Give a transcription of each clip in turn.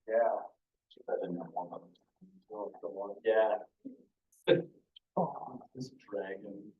Yeah. Yeah. Oh, this dragon.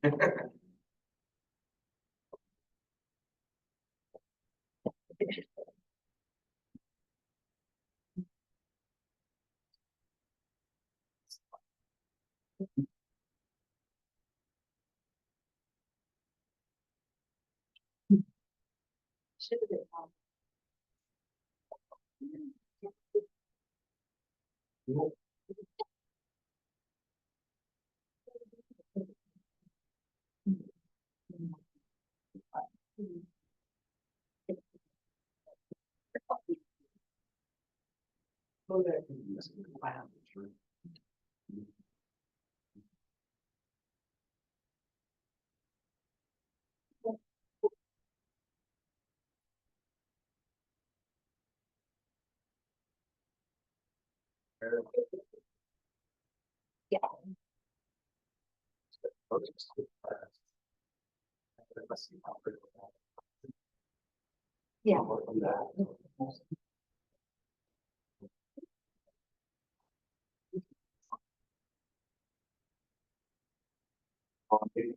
Yeah.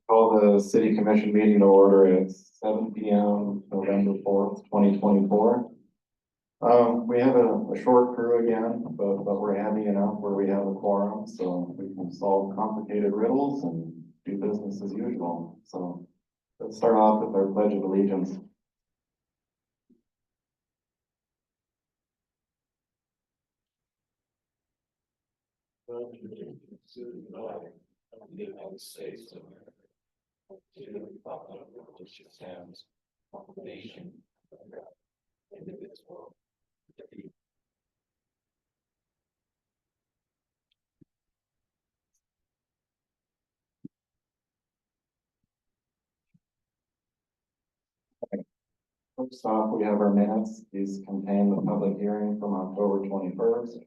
Call the city commission meeting to order at 7 p.m. November 4th, 2024. We have a short crew again, but we're happy enough where we have a quorum, so we can solve complicated riddles and do business as usual. So let's start off with our pledge of allegiance. To the flag of the United States of America, to the republic which stands one nation under God, indivisible, with liberty. First off, we have our minutes. These contain the public hearing from October 21st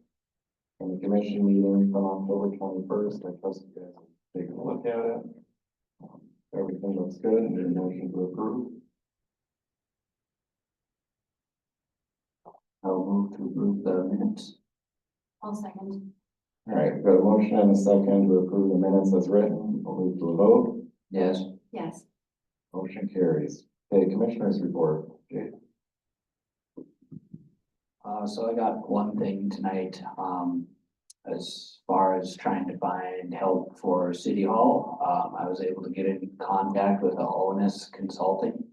and the commission meeting from October 21st. I trust you guys have taken a look at it. Everything looks good and your motion to approve. I'll move to approve the minutes. I'll second. All right, we've got a motion and a second to approve the minutes as written. We'll move to a vote. Yes. Yes. Motion carries. Okay, commissioners report. Okay. So I got one thing tonight, as far as trying to find help for City Hall. I was able to get in contact with Onus Consulting.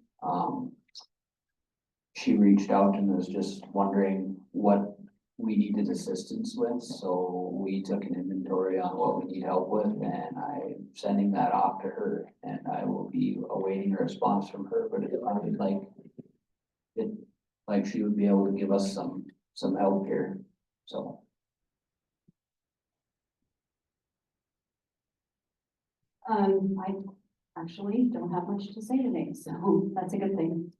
She reached out and was just wondering what we needed assistance with, so we took an inventory on what we need help with, and I'm sending that off to her, and I will be awaiting a response from her, but it sounded like she would be able to give us some help here, so. I actually don't have much to say today, so that's a good thing.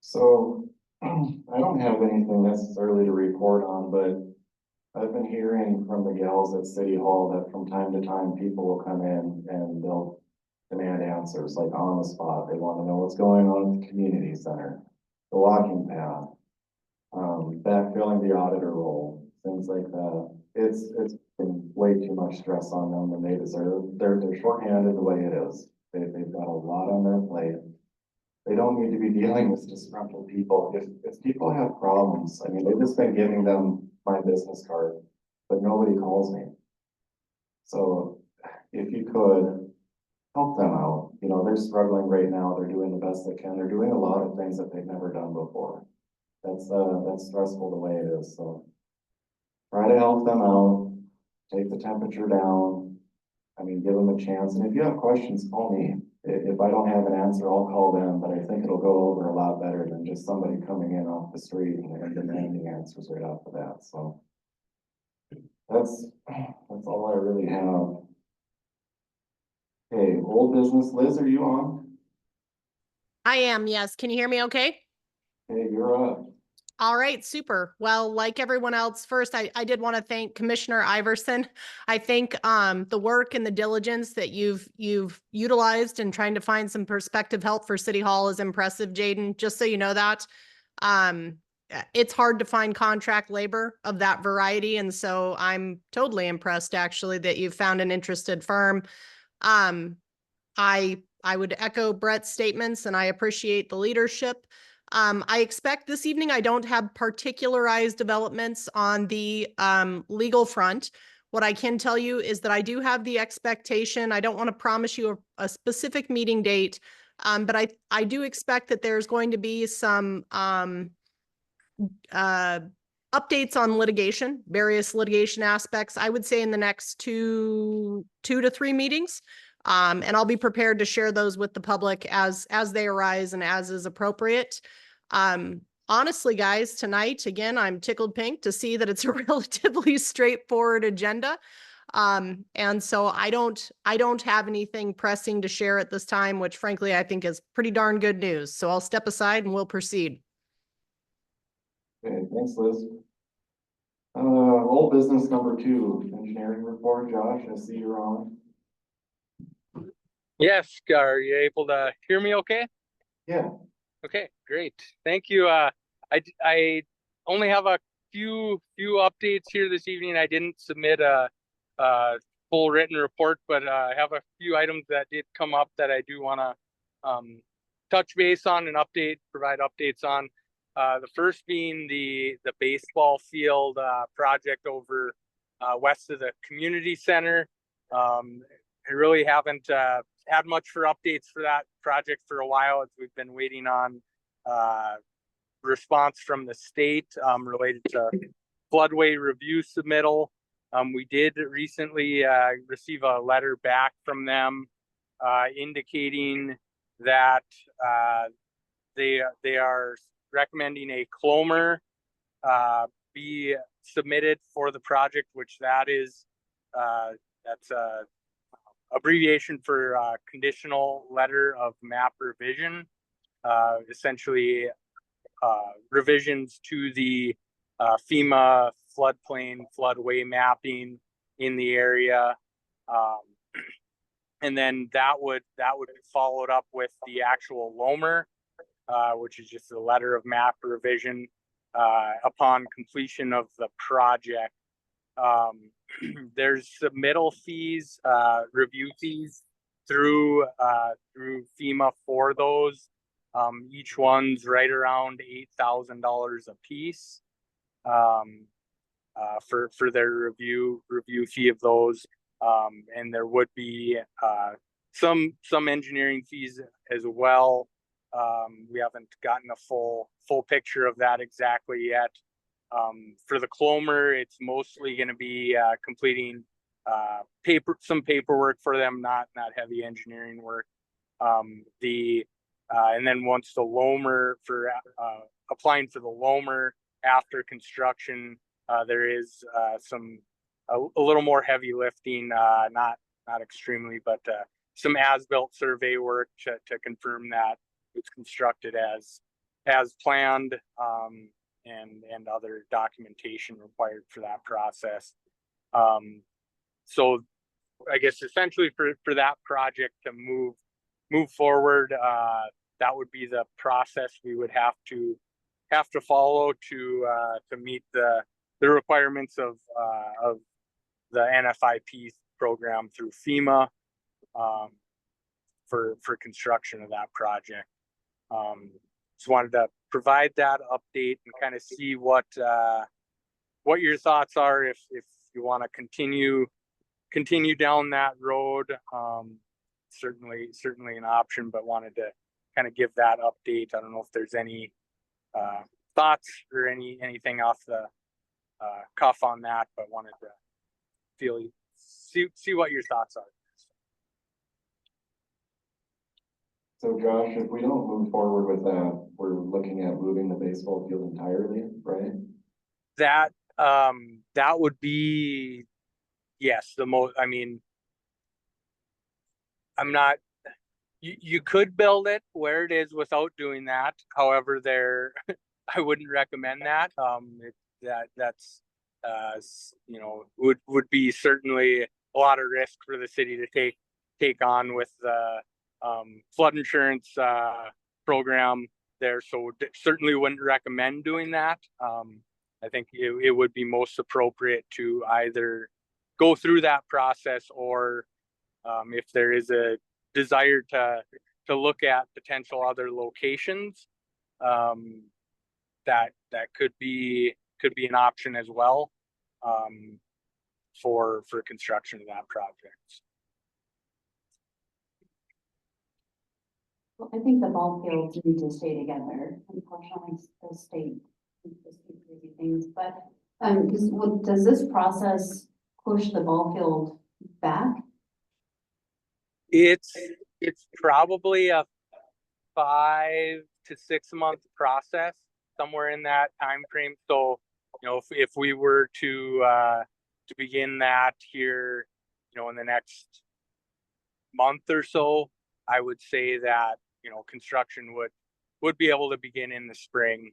So I don't have anything necessarily to report on, but I've been hearing from the gals at City Hall that from time to time people will come in and they'll demand answers like on the spot. They want to know what's going on at the community center, the walking path, backfilling the auditor role, things like that. It's been way too much stress on them than they deserve. They're shorthanded the way it is. They've got a lot on their plate. They don't need to be dealing with disgruntled people. If people have problems, I mean, they've just been giving them my business card, but nobody calls me. So if you could help them out, you know, they're struggling right now. They're doing the best they can. They're doing a lot of things that they've never done before. That's stressful the way it is. So try to help them out, take the temperature down. I mean, give them a chance. And if you have questions, call me. If I don't have an answer, I'll call them, but I think it'll go over a lot better than just just somebody coming in off the street and demanding answers right off the bat, so. That's all I really have. Okay, old business, Liz, are you on? I am, yes. Can you hear me okay? Hey, you're up. All right, super. Well, like everyone else, first, I did want to thank Commissioner Iverson. I think the work and the diligence that you've utilized in trying to find some perspective help for City Hall is impressive, Jaden, just so you know that. It's hard to find contract labor of that variety, and so I'm totally impressed actually that you've found an interested firm. I would echo Brett's statements and I appreciate the leadership. I expect this evening I don't have particularized developments on the legal front. What I can tell you is that I do have the expectation. I don't want to promise you a specific meeting date, but I do expect that there's going to be some updates on litigation, various litigation aspects, I would say in the next two to three meetings. And I'll be prepared to share those with the public as they arise and as is appropriate. Honestly, guys, tonight, again, I'm tickled pink to see that it's a relatively straightforward agenda. And so I don't have anything pressing to share at this time, which frankly, I think is pretty darn good news. So I'll step aside and we'll proceed. Okay, thanks, Liz. Old business number 2, engineering report. Josh, I see you're on. Yes, are you able to hear me okay? Yeah, Okay, great. Thank you. I only have a few updates here this evening. I didn't submit a full written report, but I have a few items that did come up that I do want to touch base on and provide updates on. The first being the baseball field project over west of the community center. I really haven't had much for updates for that project for a while, as we've been waiting on response from the state related to floodway review submittal. We did recently receive a letter back from them indicating that they are recommending a clomer be submitted for the project, which that's a abbreviation for conditional letter of map revision, essentially revisions to the FEMA floodplain floodway mapping in the area. And then that would be followed up with the actual LOMR, which is just a letter of map revision upon completion of the project. There's submittal fees, review fees through FEMA for those. Each one's right around $8,000 a piece for their review fee of those. And there would be some engineering fees as well. We haven't gotten a full picture of that exactly yet. For the clomer, it's mostly going to be completing some paperwork for them, not heavy engineering work. And then once the LOMR for applying for the LOMR after construction, there is a little more heavy lifting, not extremely, but some as-built survey work to confirm that it's constructed as planned. And other documentation required for that process. So I guess essentially for that project to move forward, that would be the process we would have to follow to meet the requirements of the NFIP program through FEMA for construction of that project. Just wanted to provide that update and kind of see what your thoughts are if you want to continue down that road. Certainly an option, but wanted to kind of give that update. I don't know if there's any thoughts or anything off the cuff on that, but wanted to see what your thoughts are. So Josh, if we don't move forward with that, we're looking at moving the baseball field entirely, right? That would be, yes, I mean, I'm not, you could build it where it is without doing that. However, I wouldn't recommend that. That's, would be certainly a lot of risk for the city to take on with the, flood insurance, program there. So certainly wouldn't recommend doing that. I think it would be most appropriate to either go through that process or, if there is a desire to look at potential other locations, that could be an option as well, for construction of that project. Well, I think the ball fields need to stay together. Unfortunately, the state just do crazy things, but, does this process push the ball field back? It's probably a 5 to 6 month process, somewhere in that time frame. So, if we were to begin that here, in the next month or so, I would say that, construction would be able to begin in the spring,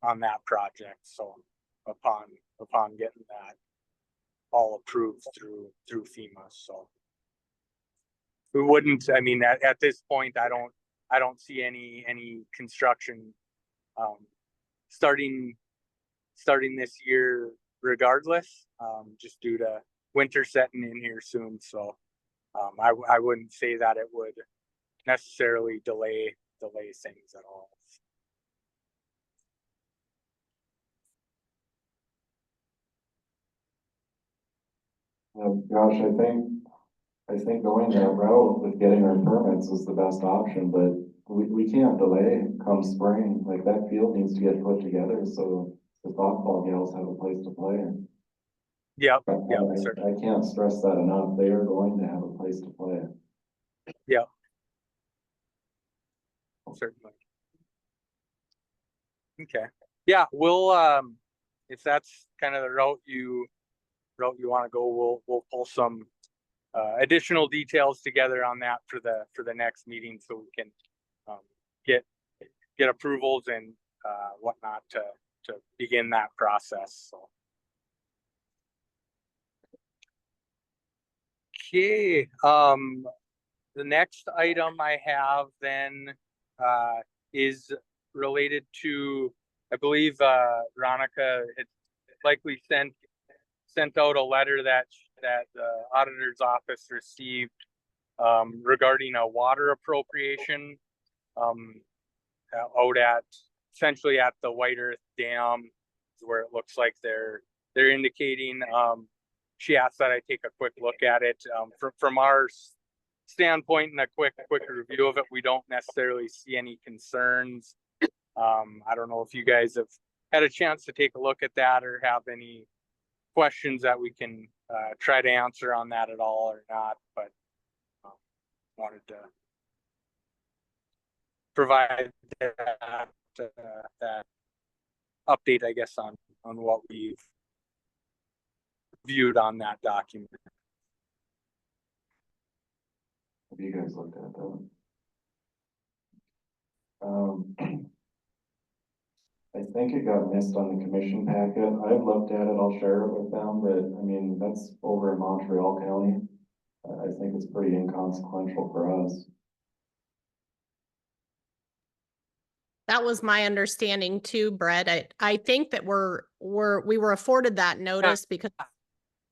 on that project. So upon getting that all approved through FEMA. So we wouldn't, I mean, at this point, I don't see any construction, starting this year regardless, just due to winter setting in here soon. So, I wouldn't say that it would necessarily delay things at all. Josh, I think going that route with getting our permits is the best option, but we can't delay come spring. Like, that field needs to get put together so the softball gals have a place to play. Yep, I can't stress that enough. They are going to have a place to play. yep, certainly. Okay, yeah, we'll, if that's kind of the route you want to go, we'll pull some additional details together on that for the next meeting, so we can, get approvals and whatnot to begin that process. So. Okay, the next item I have then is related to, I believe, Veronica had likely sent out a letter that the auditor's office received, regarding a water appropriation, out at, essentially at the White Earth Dam, where it looks like they're indicating, she asked that I take a quick look at it. From our standpoint and a quick review of it, we don't necessarily see any concerns. I don't know if you guys have had a chance to take a look at that or have any questions that we can try to answer on that at all or not, but wanted to provide that update, I guess, on what we've viewed on that document. Have you guys looked at that? I think it got missed on the commission packet. I've looked at it, I'll share it with them, but I mean, that's over in Montreal County. I think it's pretty inconsequential for us. That was my understanding too, Brett. I think that we were afforded that notice because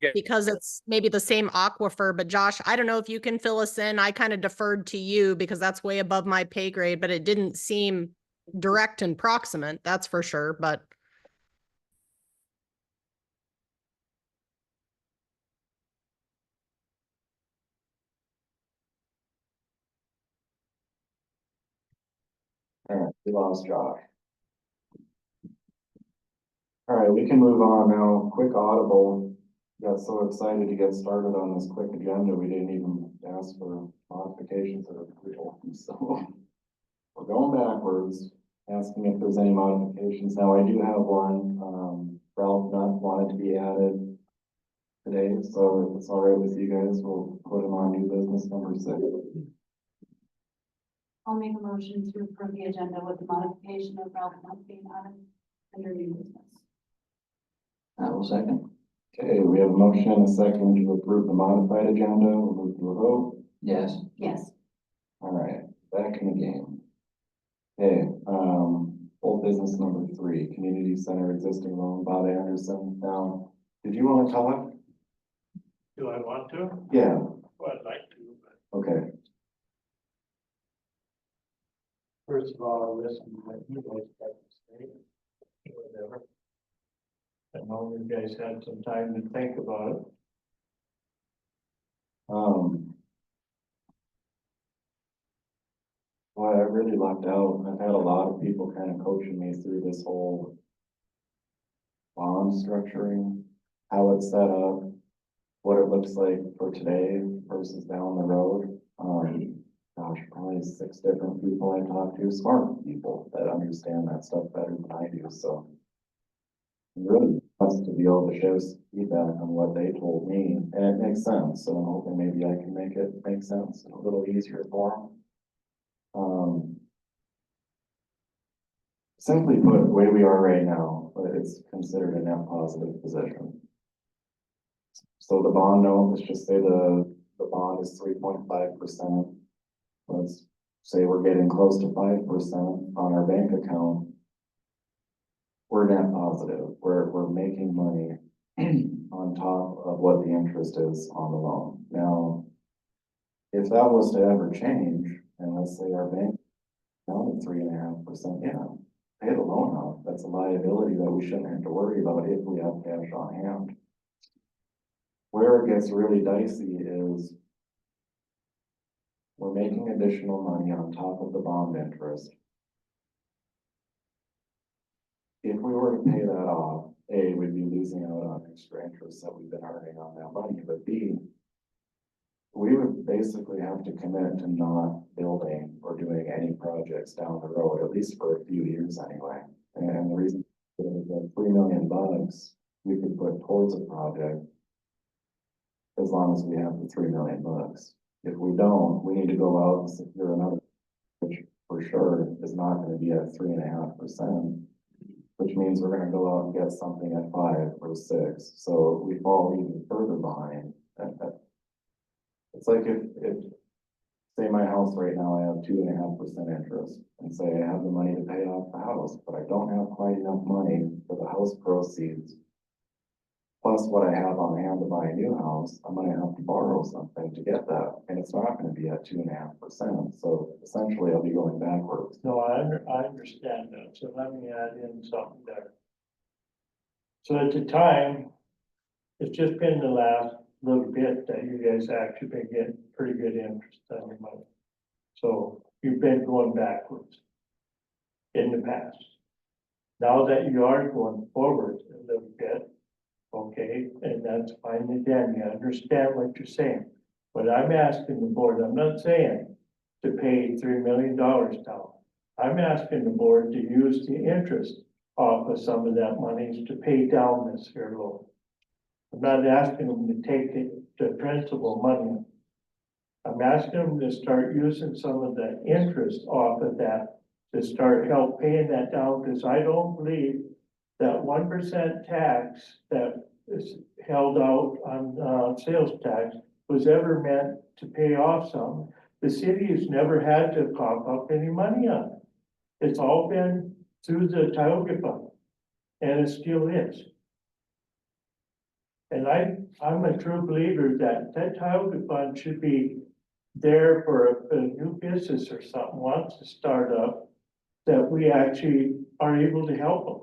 it's maybe the same aquifer, but Josh, I don't know if you can fill us in. I kind of deferred to you because that's way above my pay grade, but it didn't seem direct and proximate, that's for sure, but. All right, we lost Josh. All right, we can move on now. Quick audible. got so excited to get started on this quick agenda, we didn't even ask for modifications of approval, so. We're going backwards, asking if there's any modifications. Now, I do have one, Ralph Nutt wanted to be added today, so if it's all right with you guys, we'll put him on new business number 6. I'll make a motion to approve the agenda with the modification of Ralph not being added under new business. I will second. Okay, we have a motion and a second to approve the modified agenda. We'll move to a vote. Yes. Yes. All right, back in the game. Okay, old business number 3, community center existing loan, Bob Anderson. Now, did you want to talk? Do I want to? Yeah, Well, I'd like to, but okay. first of all, I'll listen to what you guys have to say, whatever. I know you guys had some time to think about it. Well, I really lucked out. I've had a lot of people kind of coaching me through this whole bond structuring, how it's set up, what it looks like for today versus down the road. Gosh, probably 6 different people I talked to, smart people that understand that stuff better than I do, so. I'm really blessed to be able to share some feedback on what they told me, and it makes sense, so I'm hoping maybe I can make it make sense a little easier for them. Simply put, the way we are right now, it's considered a net positive position. So the bond note, let's just say the bond is 3.5%. Let's say we're getting close to 5% on our bank account. We're net positive. We're making money on top of what the interest is on the loan. Now, if that was to ever change, and let's say our bank down to 3.5%, yeah, pay the loan off. That's a liability that we shouldn't have to worry about if we have cash on hand. Where it gets really dicey is we're making additional money on top of the bond interest. If we were to pay that off, A, we'd be losing out on extra interest that we've been earning on that money, but B, we would basically have to commit to not building or doing any projects down the road, at least for a few years anyway. And the reason is that $3 million we could put towards a project as long as we have the $3 million. If we don't, we need to go out and secure another, which for sure is not going to be at 3.5%, which means we're going to go out and get something at 5 or 6. So we fall even further behind. It's like if say my house right now, I have 2.5% interest, and say I have the money to pay off the house, but I don't have quite enough money for the house proceeds, plus what I have on hand to buy a new house, I'm gonna have to borrow something to get that, and it's not gonna be at 2.5%, so essentially I'll be going backwards. No, I understand that, so let me add in something there. So at the time, it's just been the last little bit that you guys actually been getting pretty good interest on your money. So you've been going backwards in the past. Now that you are going forward a little bit, okay, and that's fine again, you understand what you're saying. But I'm asking the board, I'm not saying to pay $3 million down. I'm asking the board to use the interest off of some of that money to pay down this here loan. I'm not asking them to take the principal money. I'm asking them to start using some of the interest off of that to start help paying that down, because I don't believe that 1% tax that is held out on sales tax was ever meant to pay off some. The city has never had to cough up any money on it. It's all been through the Tioga fund, and it still is. And I'm a true believer that Tioga fund should be there for a new business or something wants to start up, that we actually are able to help them.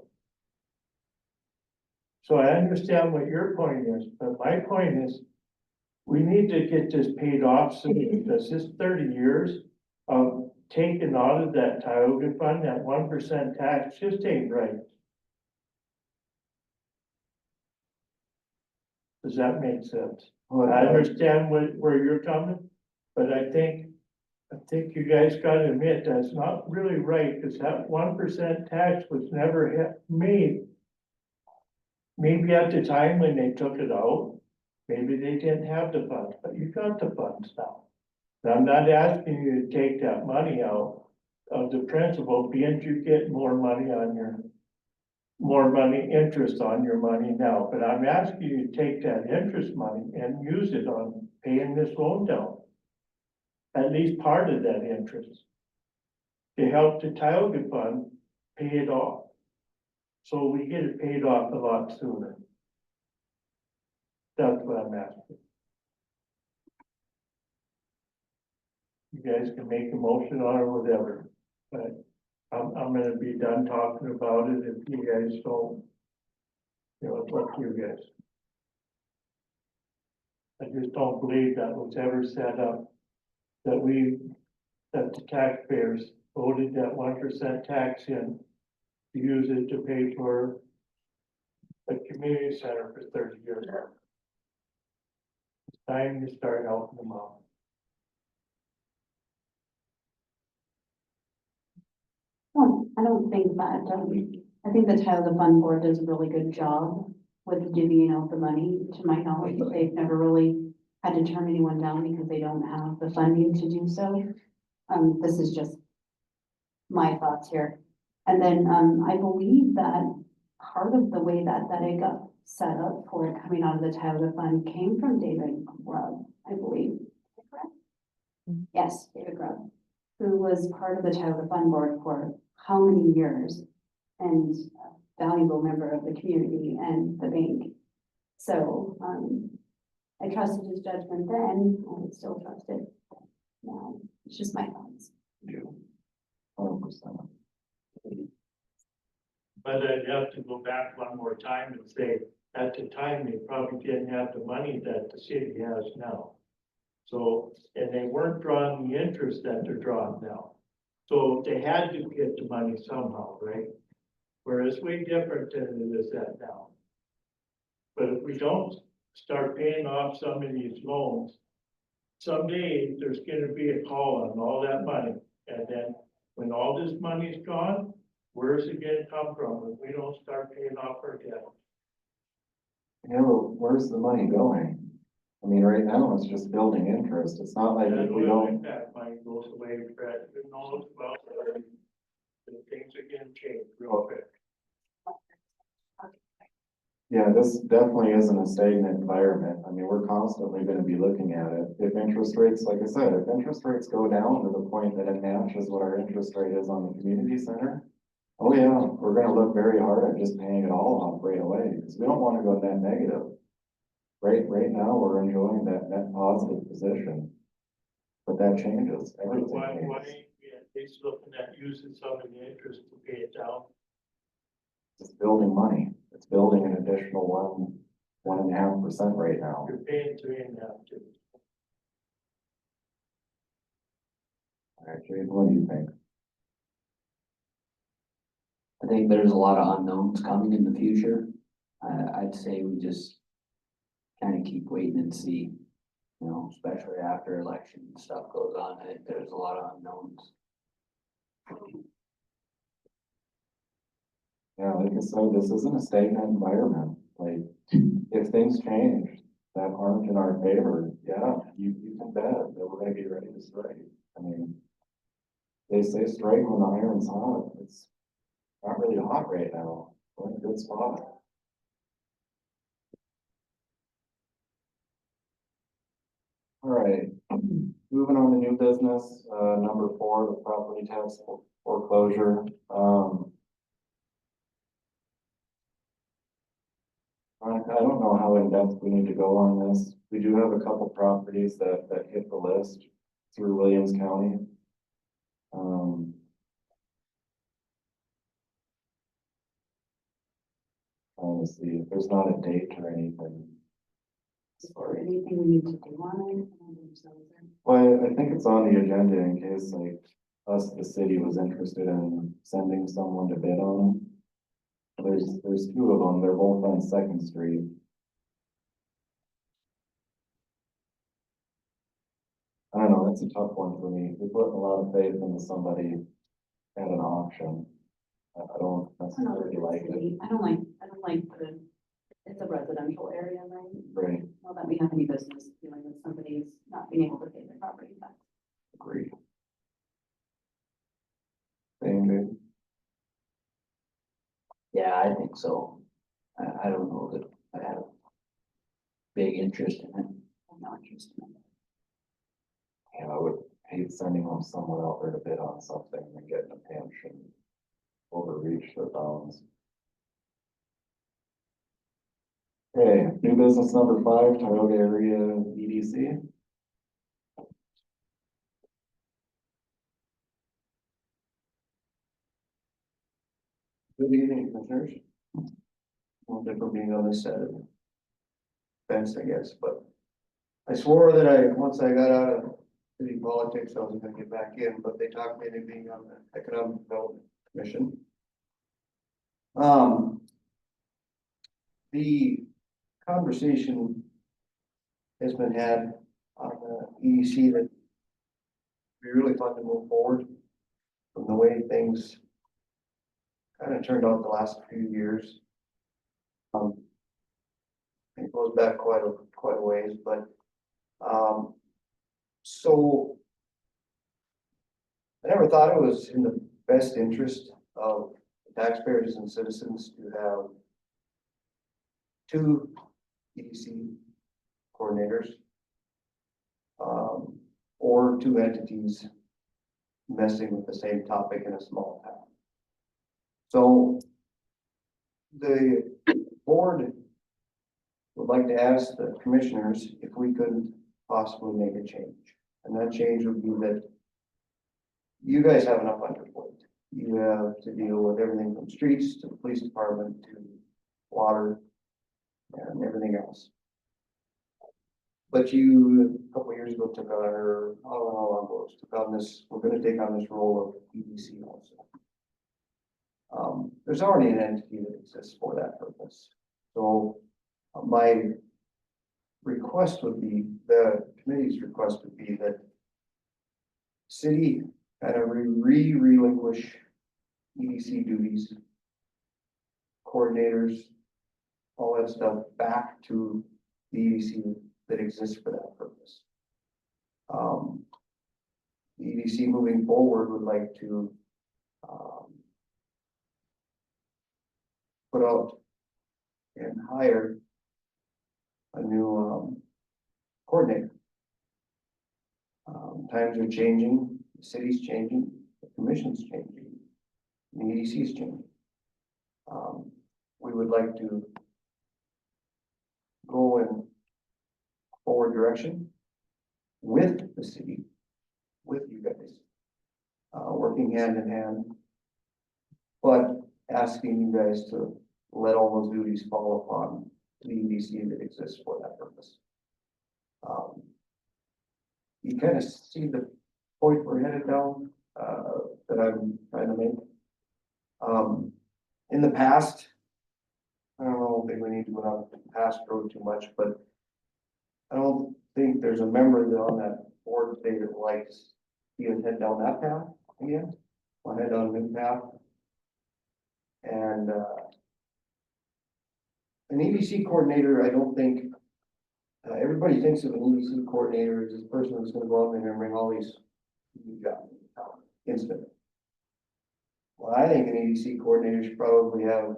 So I understand what your point is, but my point is, we need to get this paid off soon, because this 30 years of taking out of that Tioga fund, that 1% tax, just ain't right. Does that make sense? Well, I understand where you're coming, but I think you guys gotta admit that's not really right, because that 1% tax was never made. Maybe at the time when they took it out, maybe they didn't have the funds, but you got the funds now. And I'm not asking you to take that money out of the principal, being you get more money, interest on your money now, but I'm asking you to take that interest money and use it on paying this loan down. At least part of that interest. To help the Tioga fund pay it off. So we get it paid off a lot sooner. That's what I'm asking. You guys can make a motion on it or whatever, but I'm gonna be done talking about it if you guys don't. You know, it's up to you guys. I just don't believe that was ever set up, that the taxpayers voted that 1% tax in to use it to pay for a community center for 30 years. It's time to start helping them out. Well, I don't think that, I think the Tioga Fund Board does a really good job with divvying out the money. To my knowledge, they've never really had to turn anyone down because they don't have the funding to do so. This is just my thoughts here. And then, I believe that part of the way that it got set up for it coming out of the Tioga Fund came from David Grubb, I believe. Is that correct? Yes, David Grubb, who was part of the Tioga Fund Board for how many years, and a valuable member of the community and the bank. So, I trusted his judgment then, and I still trust it now. It's just my thoughts. You. 100%. But I'd have to go back one more time and say, at the time, they probably didn't have the money that the city has now. So, and they weren't drawing the interest that they're drawing now. So they had to get the money somehow, right? Whereas way different than it is that now. But if we don't start paying off some of these loans, someday there's gonna be a call on all that money. And then when all this money's gone, where's it gonna come from if we don't start paying off our debt? Yeah, but where's the money going? I mean, right now, it's just building interest. It's not like if we don't, That money goes away, Fred, who knows about the things are gonna change real quick. yeah, this definitely isn't a stagnant environment. I mean, we're constantly gonna be looking at it. If interest rates, like I said, if interest rates go down to the point that it matches what our interest rate is on the community center, oh yeah, we're gonna look very hard at just paying it all off right away, because we don't wanna go net negative. Right now, we're enjoying that net positive position. But that changes, everything Why, changes. he's looking at using some of the interest to pay it down? It's building money. It's building an additional 1.5% right now. You're paying 3.5 too. All right, Jade, what do you think? I think there's a lot of unknowns coming in the future. I'd say we just kind of keep waiting and see, you know, especially after election stuff goes on. I think there's a lot of unknowns. Yeah, like I said, this isn't a stagnant environment. Like, if things change that aren't in our favor, yeah, you can bet that we're gonna be ready to strike. I mean, they say strike when the iron's hot. It's not really hot right now. We're in a good spot. All right, moving on to new business, number 4, the property tax foreclosure. I don't know how in depth we need to go on this. We do have a couple properties that hit the list through Williams County. Let's see, if there's not a date or anything. Is there anything we need to do on it? I don't think so, is there? Well, I think it's on the agenda in case like the city was interested in sending someone to bid on them. There's 2 of them. They're both on 2nd Street. that's a tough one for me. We're putting a lot of faith into somebody at an auction. I don't I don't know, necessarily like it. I don't like the, it's a residential area, right? Right, Well, that we have any business dealing with somebody's not being able to pay their property tax. agree. Same, dude. Yeah, I think so. I don't know that I have big interest in it. I'm not interested in it. Yeah, I would hate sending them somewhere out there to bid on something and getting a pinch and overreach their bounds. Okay, new business number 5, Tioga area EDC. Good evening, commissioners. Well, different being on this side of the fence, I guess, but I swore that once I got out of city politics, I was gonna get back in, but they talked me into being on the Economic Development Commission. The conversation has been had on the EDC that we really fun to move forward from the way things kind of turned out the last few years. It goes back quite a ways, but, so I never thought it was in the best interest of taxpayers and citizens to have two EDC coordinators, or two entities messing with the same topic in a small town. So the board would like to ask the commissioners if we could possibly make a change. And that change would be that you guys have enough on your plate. You have to deal with everything from streets to the police department to water and everything else. But you, a couple of years ago, took on, or I don't know how long ago, took on this, we're gonna take on this role of EDC also. There's already an entity that exists for that purpose. So my request would be, the committee's request would be that city kind of relinquish EDC duties, coordinators, all that stuff back to the EDC that exists for that purpose. The EDC moving forward would like to put out and hire a new coordinator. Times are changing, the city's changing, the commission's changing, and the EDC is changing. We would like to go in forward direction with the city, with you guys, working hand in hand, but asking you guys to let all those duties fall upon the EDC that exists for that purpose. You kind of see the point we're headed down, that I'm trying to make. In the past, I don't think we need to go down the past road too much, but I don't think there's a member that on that board today that likes you head down that path again. I'll head down a new path. And an EDC coordinator, I don't think, everybody thinks of an EDC coordinator as this person that's gonna go out there and bring all these new jobs instantly. Well, I think an EDC coordinator should probably have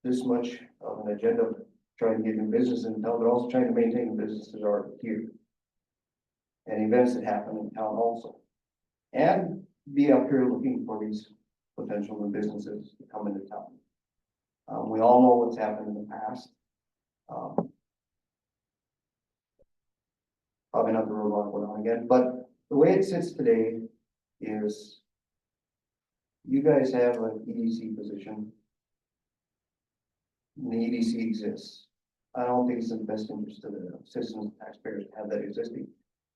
this much of an agenda of trying to get new business in town, but also trying to maintain the businesses that are here. And events that happen in town also. And be up here looking for these potential new businesses to come into town. We all know what's happened in the past. Probably not the road I want to go down again, but the way it sits today is you guys have an EDC position. And the EDC exists. I don't think it's in the best interest of the citizens and taxpayers to have that existing.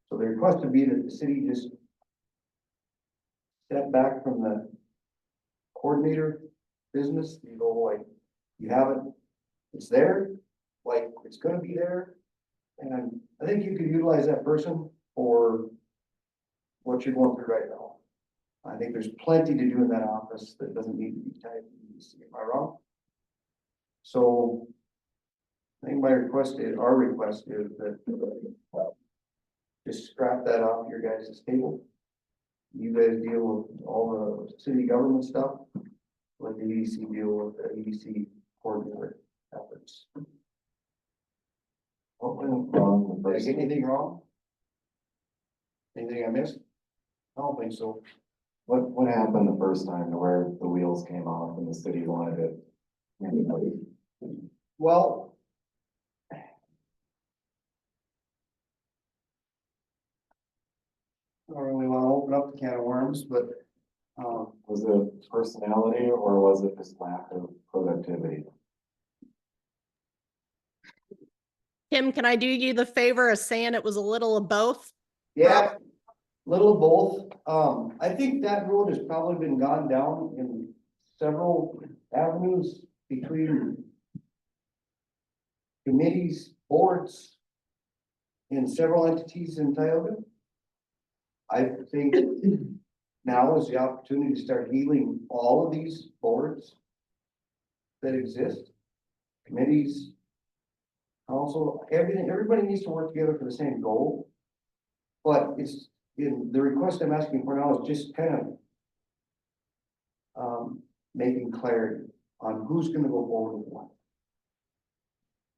So the request would be that the city just step back from the coordinator business, you know, like, you have it, it's there, like, it's gonna be there. And I think you could utilize that person for what you're going through right now. I think there's plenty to do in that office that doesn't need to be tied to the EDC, am I wrong? So I think our request is that just scrap that off your guys' table. You guys deal with all the city government stuff. Let the EDC deal with the EDC coordinator efforts. What went wrong the Did I first? get anything wrong? Anything I missed? I don't think so. What happened the first time to where the wheels came off and the city wanted it? Anybody? Well. I don't really want to open up the can of worms, but, Was it personality or was it just lack of productivity? Kim, can I do you the favor of saying it was a little of both? yeah, little of both. I think that road has probably been gone down in several avenues between committees, boards, in several entities in Tioga. I think now is the opportunity to start healing all of these boards that exist, committees, council, everything, everybody needs to work together for the same goal. But it's, in the request I'm asking for now is just kind of making clarity on who's gonna go forward with what.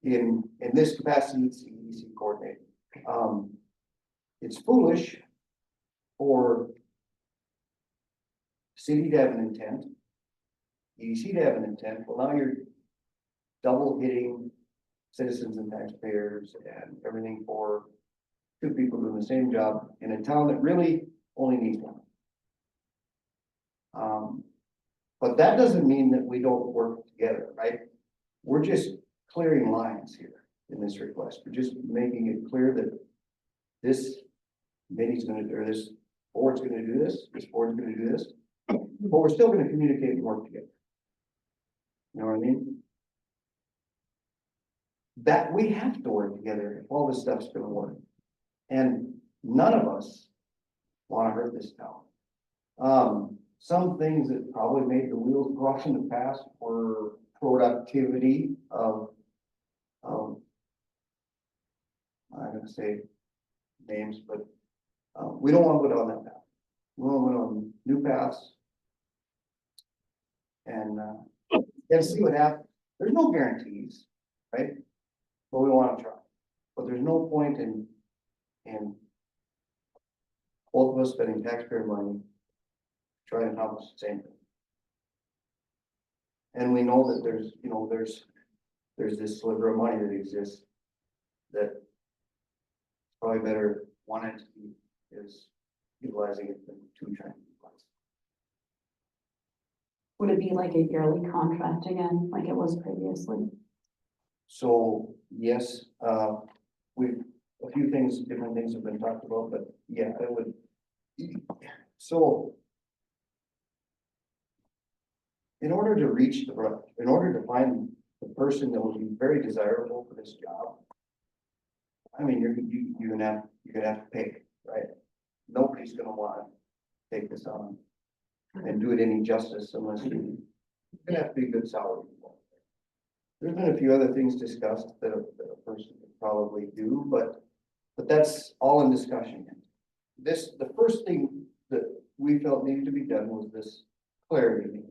In this capacity, it's the EDC coordinator. It's foolish for city to have an intent, EDC to have an intent. Well, now you're double hitting citizens and taxpayers and everything for two people doing the same job in a town that really only needs one. But that doesn't mean that we don't work together, right? We're just clearing lines here in this request. We're just making it clear that this committee's gonna, or this board's gonna do this board's gonna do this, but we're still gonna communicate and work together. You know what I mean? That we have to work together if all this stuff's gonna work. And none of us wanna hurt this town. Some things that probably made the wheels go off in the past were productivity of, I'm not gonna say names, but, we don't wanna go down that path. We wanna go on new paths. And, see what happens. There's no guarantees, right? But we wanna try. But there's no point in both of us spending taxpayer money trying to accomplish the same thing. And we know that there's, you know, there's this sliver of money that exists that probably better one entity is utilizing it than two trying to utilize it. Would it be like a yearly contract again, like it was previously? So, yes, we've, a few things, different things have been talked about, but yeah, it would. So. In order to reach in order to find the person that would be very desirable for this job. I mean, you're gonna have to pay, right? Nobody's gonna wanna take this on and do it any justice unless you're gonna have to be a good salary. There's been a few other things discussed that a person could probably do, but that's all in discussion. The first thing that we felt needed to be done was this clarity.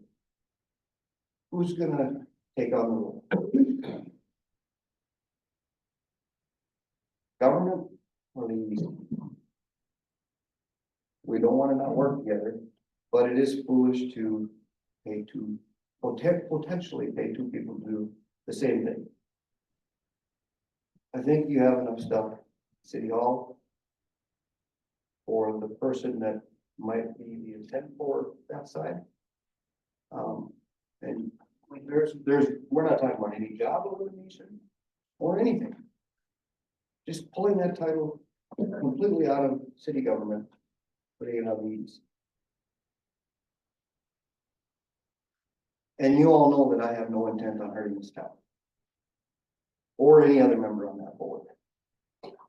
Who's gonna take on the role? Government or the EDC? We don't wanna not work together, but it is foolish to pay potentially pay two people to do the same thing. I think you have enough stuff, City Hall, for the person that might be the intent for that side. And we're not talking about any job elimination or anything. Just pulling that title completely out of city government, putting it on the EDC. And you all know that I have no intent on hurting this town. Or any other member on that board.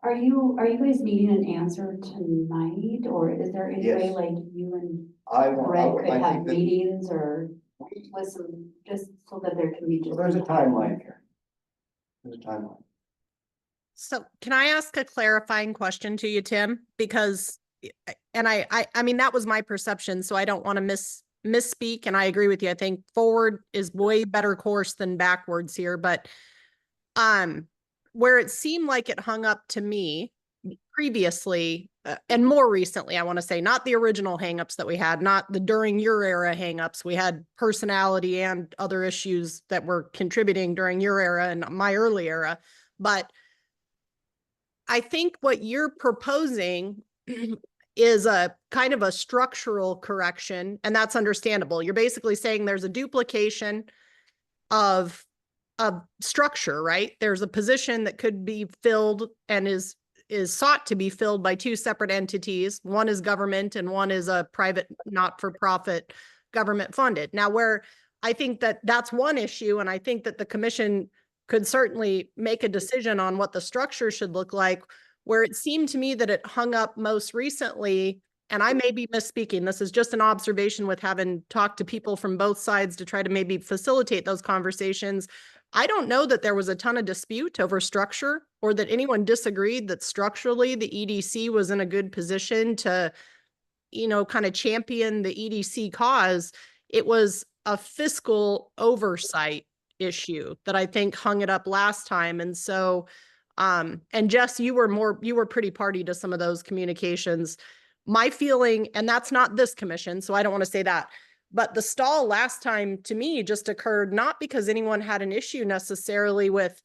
Are you guys needing an answer tonight, or is there any way Yes. like you and I Red could have think that meetings or with some, just so that there can be just. there's a timeline here. There's a timeline. So can I ask a clarifying question to you, Tim? Because, and I mean, that was my perception, so I don't want to misspeak, and I agree with you. I think forward is way better course than backwards here, but where it seemed like it hung up to me previously, and more recently, I want to say, not the original hangups that we had, not the during your era hangups. We had personality and other issues that were contributing during your era and my early era, but I think what you're proposing is a kind of a structural correction, and that's understandable. You're basically saying there's a duplication of structure, right? There's a position that could be filled and is sought to be filled by two separate entities. One is government and one is a private, not-for-profit, government funded. Now, where I think that that's one issue, and I think that the commission could certainly make a decision on what the structure should look like, where it seemed to me that it hung up most recently, and I may be misspeaking, this is just an observation with having talked to people from both sides to try to maybe facilitate those conversations. I don't know that there was a ton of dispute over structure, or that anyone disagreed that structurally the EDC was in a good position to, kind of champion the EDC cause. It was a fiscal oversight issue that I think hung it up last time. And so, and Jess, you were pretty party to some of those communications. My feeling, and that's not this commission, so I don't want to say that, but the stall last time to me just occurred not because anyone had an issue necessarily with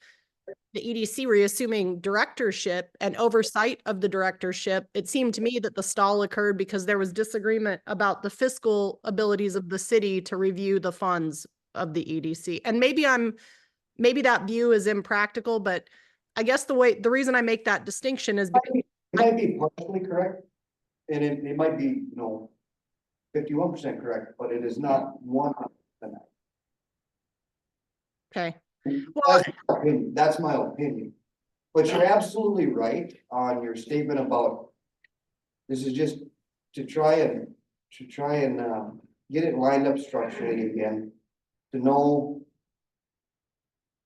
the EDC reassuming directorship and oversight of the directorship. It seemed to me that the stall occurred because there was disagreement about the fiscal abilities of the city to review the funds of the EDC. And maybe that view is impractical, but I guess the reason I make that distinction is because It might be partially correct, and it might be, 51% correct, but it is not 100%. okay. Well, That's my opinion. But you're absolutely right on your statement about, this is just to try and get it lined up structurally again, to know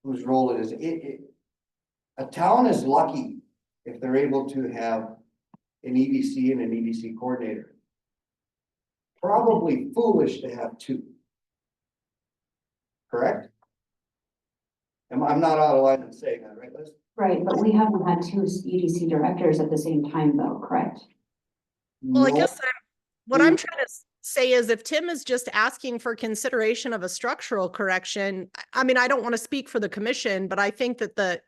whose role it is. A town is lucky if they're able to have an EDC and an EDC coordinator. Probably foolish to have two. Correct? I'm not out of line in saying that, right, Liz? Right, but we haven't had two EDC directors at the same time though, correct? well, I No. guess what I'm trying to say is if Tim is just asking for consideration of a structural correction, I mean, I don't want to speak for the commission, but I think that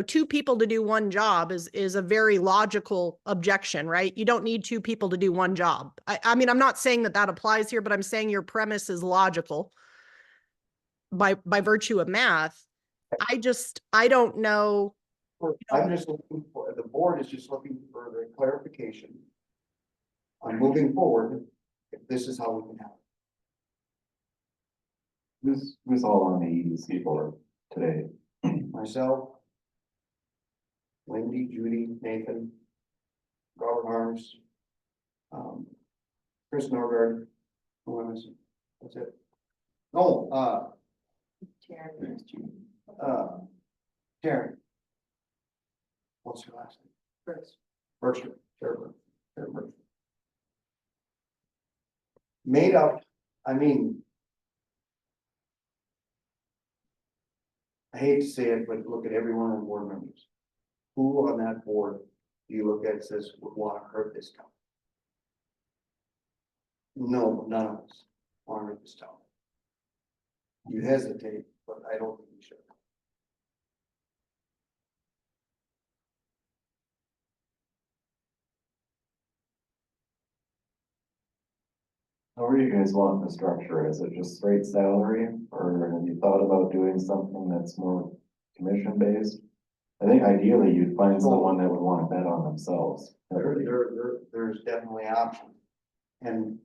two people to do one job is a very logical objection, right? You don't need two people to do one job. I mean, I'm not saying that applies here, but I'm saying your premise is logical by virtue of math. I don't know. I'm just looking for, the board is just looking for the clarification on moving forward, if this is how we can have Who's all on the EDC board today? it. Myself, Wendy, Judy, Nathan, Robert Harms, Chris Norgard, who am I missing? That's it. No, Karen. What's her last name? Berkshire. Karen Berkshire. Made up, I mean, I hate to say it, but look at every one of the board members. Who on that board do you look at and says would want to hurt this town? No, none of us want to hurt this town. You hesitate, but I don't think you should. How are you guys wanting the structure? Is it just straight salary, or have you thought about doing something that's more commission based? I think ideally you'd find someone that would want to bet on themselves. There's definitely options. And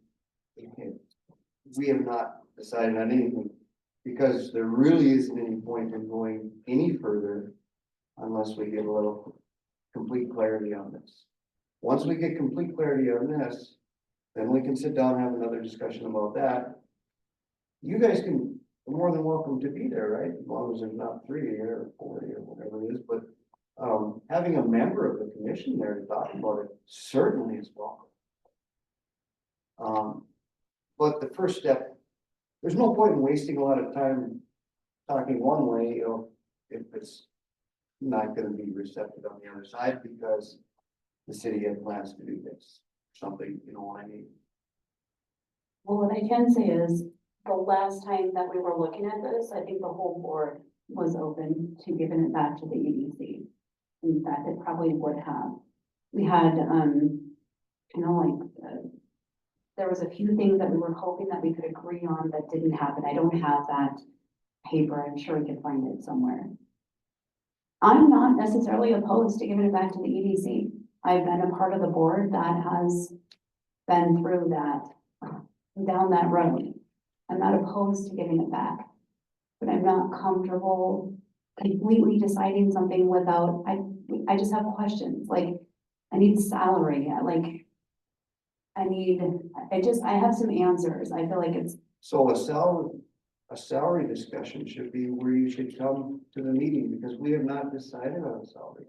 we have not decided on anything because there really isn't any point in going any further unless we get a little complete clarity on this. Once we get complete clarity on this, then we can sit down and have another discussion about that. You guys can, are more than welcome to be there, right? As long as there's not 3 or 4 or whatever it is, but having a member of the commission there to talk about it certainly is welcome. But the first step, there's no point in wasting a lot of time talking one way, you know, if it's not gonna be receptive on the other side because the city had plans to do this, something, you know what I mean? Well, what I can say is, the last time that we were looking at this, I think the whole board was open to giving it back to the EDC. In fact, it probably would have. We had, there was a few things that we were hoping that we could agree on that didn't happen. I don't have that paper. I'm sure we can find it somewhere. I'm not necessarily opposed to giving it back to the EDC. I've been a part of the board that has been through that, down that road. I'm not opposed to giving it back, but I'm not comfortable completely deciding something without, I just have questions, like, I need salary, I have some answers. I feel like it's, So a salary discussion should be where you should come to the meeting because we have not decided on a salary.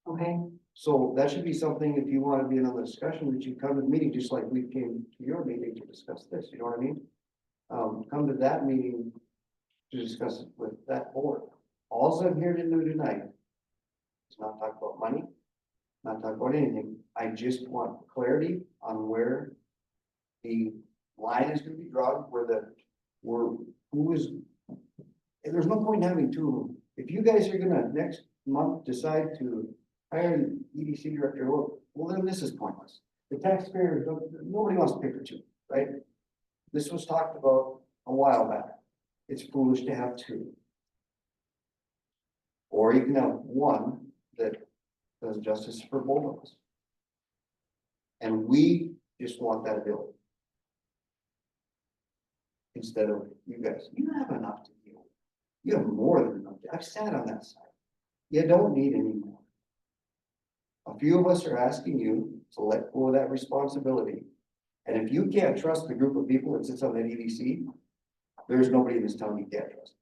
okay, So that should be something, if you want to be in on the discussion, that you come to the meeting, just like we came to your meeting to discuss this, you know what I mean? Come to that meeting to discuss it with that board. All I'm here to do tonight is not talk about money, not talk about anything. I just want clarity on where the line is gonna be drawn, who is, and there's no point in having two of them. If you guys are gonna next month decide to hire an EDC director, well, then this is pointless. The taxpayer, nobody wants to pick or choose, right? This was talked about a while back. It's foolish to have two. Or you can have one that does justice for both of us. And we just want that ability. Instead of you guys, you have enough to deal with. You have more than enough. I've sat on that side. You don't need any more. A few of us are asking you to let go of that responsibility. And if you can't trust the group of people that sits on that EDC, there's nobody in this town you can't trust.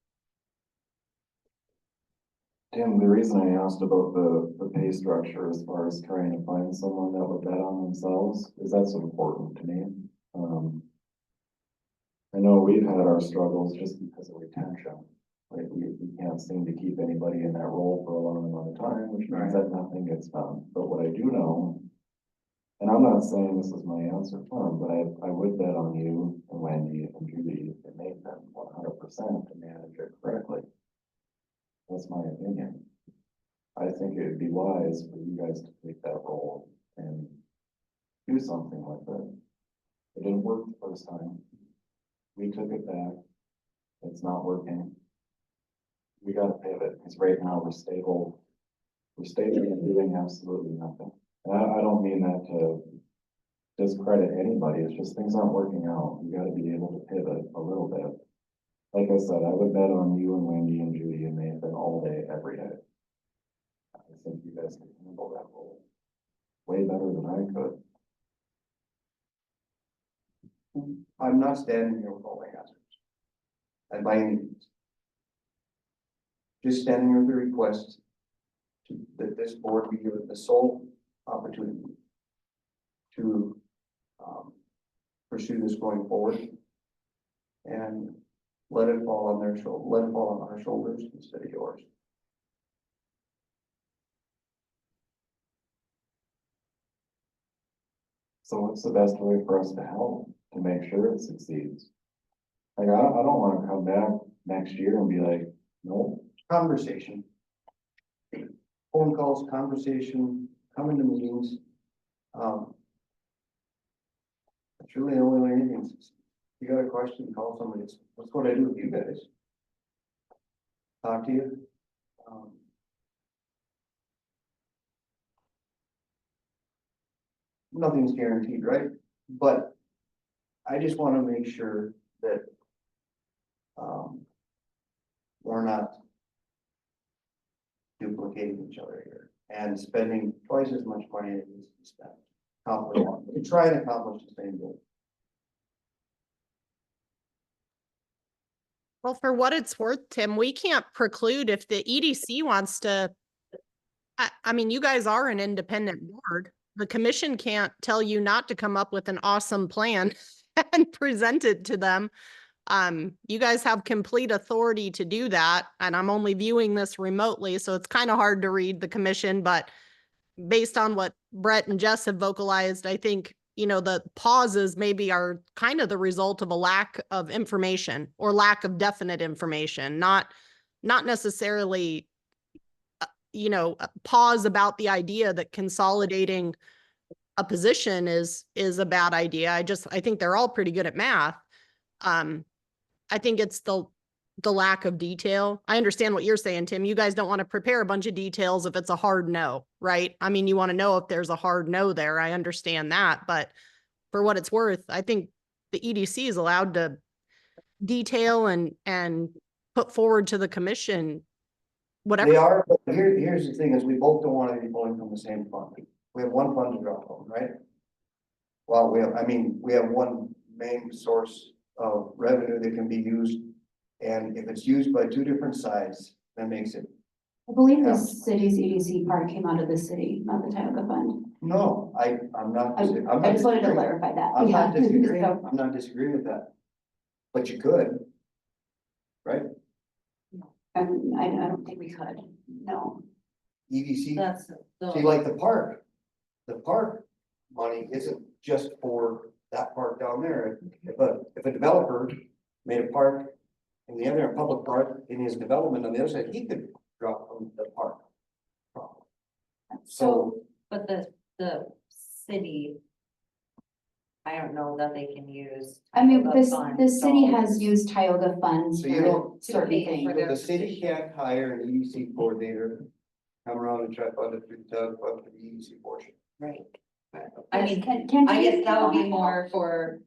Tim, the reason I asked about the pay structure as far as trying to find someone that would bet on themselves is that's important to me. I know we've had our struggles just because of retention. Like we can't seem to keep anybody in that role for a long amount of time, which means that nothing gets done. But what I do know, and I'm not saying this is my answer for them, but I would bet on you and Wendy and Judy and Nathan 100% to manage it correctly. That's my opinion. I think it would be wise for you guys to take that role and do something with it. It didn't work the first time. We took it back. It's not working. We gotta pivot because right now we're stable. We're stable and doing absolutely nothing. And I don't mean that to discredit anybody. It's just things aren't working out. You gotta be able to pivot a little bit. Like I said, I would bet on you and Wendy and Judy and Nathan all day, every day. I think you guys can handle that role way better than I could. I'm not standing here with all the answers. And by any means. Just standing here with a request that this board be given the sole opportunity to pursue this going forward. And let it fall on their shoulder, let it fall on our shoulders instead of yours. So what's the best way for us to help to make sure it succeeds? Like, I don't want to come back next year and be like, nope. Conversation. Phone calls, conversation, coming to meetings. That's really the only way anything. You got a question, call somebody. That's what I do with you guys. Talk to you. Nothing's guaranteed, right? But I just want to make sure that we're not duplicating each other here. and spending twice as much money as we spent. To try and accomplish the same goal. Well, for what it's worth, Tim, we can't preclude if the EDC wants to. I mean, you guys are an independent board. The commission can't tell you not to come up with an awesome plan and present it to them. You guys have complete authority to do that, and I'm only viewing this remotely, so it's kind of hard to read the commission, but based on what Brett and Jess have vocalized, I think, you know, the pauses maybe are kind of the result of a lack of information or lack of definite information, not necessarily, you know, a pause about the idea that consolidating a position is a bad idea. I think they're all pretty good at math. I think it's the lack of detail. I understand what you're saying, Tim. You guys don't want to prepare a bunch of details if it's a hard no, right? I mean, you want to know if there's a hard no there. I understand that, but for what it's worth, I think the EDC is allowed to detail and put forward to the commission whatever. They are, but here's the thing is we both don't want to be pulling from the same fund. We have one fund to draw from, right? Well, we have one main source of revenue that can be used. And if it's used by two different sides, that makes it, I believe the Yeah. city's EDC part came out of the city, not the Tioga Fund. no, I'm not. I just wanted to clarify that. I'm Yeah. not disagreeing, So, I'm not disagreeing with that. But you could, right? I don't think we could, no. EDC, That's see, like the park money isn't just for that park down there. If a developer made a park in the other, a public park in his development on the other side, he could drop from the park. So, but the city, I don't know that they can use. I mean, Tioga fund the city has dollars. used Tioga funds So you for don't- certain pay things. for their the city position. can't hire an EDC coordinator, come around and try to fund it through the town fund for the EDC portion. Right. I mean, Can I you guess that would be comment? more for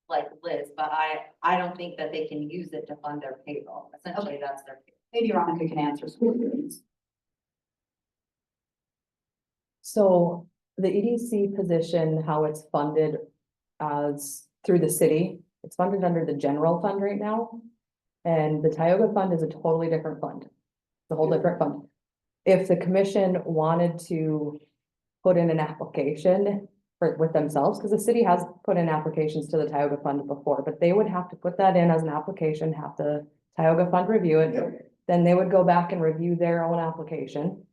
like Liz, but I don't think that they can use it to fund their payroll. Essentially, that's their. Payroll. Maybe Veronica can answer some of these. So the EDC position, how it's funded as through the city, it's funded under the general fund right now. And the Tioga fund is a totally different fund. It's a whole different fund. If the commission wanted to put in an application with themselves, because the city has put in applications to the Tioga fund before, but they would have to put that in as an application, have the Tioga fund review it. Yep. Then they would go back and review their own application.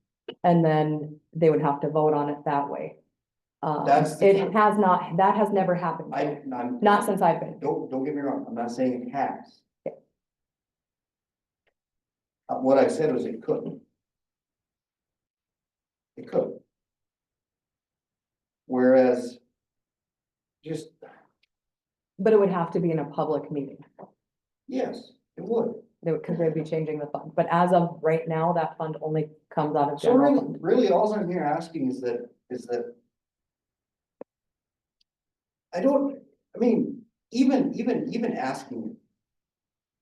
And then they would have to vote on it that way. That's the- That has never happened. I'm. Not since I've been. Don't get me wrong, I'm not saying it has. What I said was it couldn't. It could. Whereas, just, But it would have to be in a public meeting. yes, it would. Because they'd be changing the fund. But as of right now, that fund only comes out of So general really, fund. really, all I'm here asking is that. Even asking.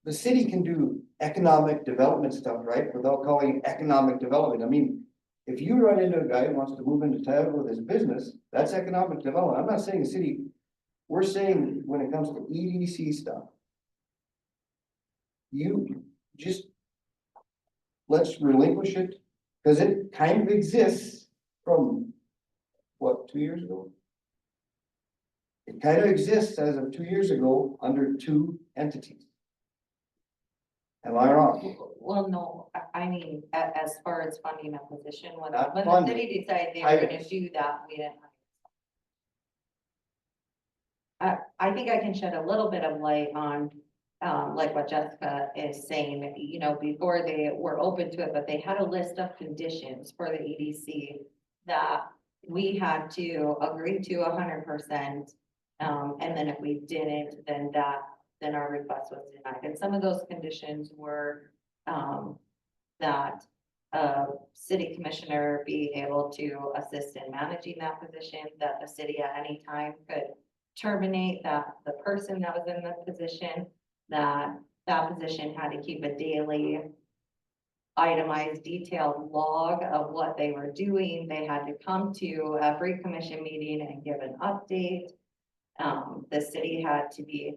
The city can do economic development stuff, right, without calling it economic development. I mean, if you run into a guy who wants to move into Tioga with his business, that's economic development. I'm not saying the city, we're saying when it comes to EDC stuff. You just. Let's relinquish it, because it kind of exists from, what, 2 years ago? It kind of exists as of 2 years ago under two entities. Am I wrong? Well, no, I mean, as far as funding a position, when Not the funding. city decided they I- were gonna do that, we didn't. I think I can shed a little bit of light on, like what Jessica is saying, you know, before they were open to it, but they had a list of conditions for the EDC that we had to agree to 100%. And then if we didn't, then our request was denied. And some of those conditions were, that a city commissioner be able to assist in managing that position, that the city at any time could terminate the person that was in the position, that position had to keep a daily itemized detailed log of what they were doing. They had to come to every commission meeting and give an update. The city had to be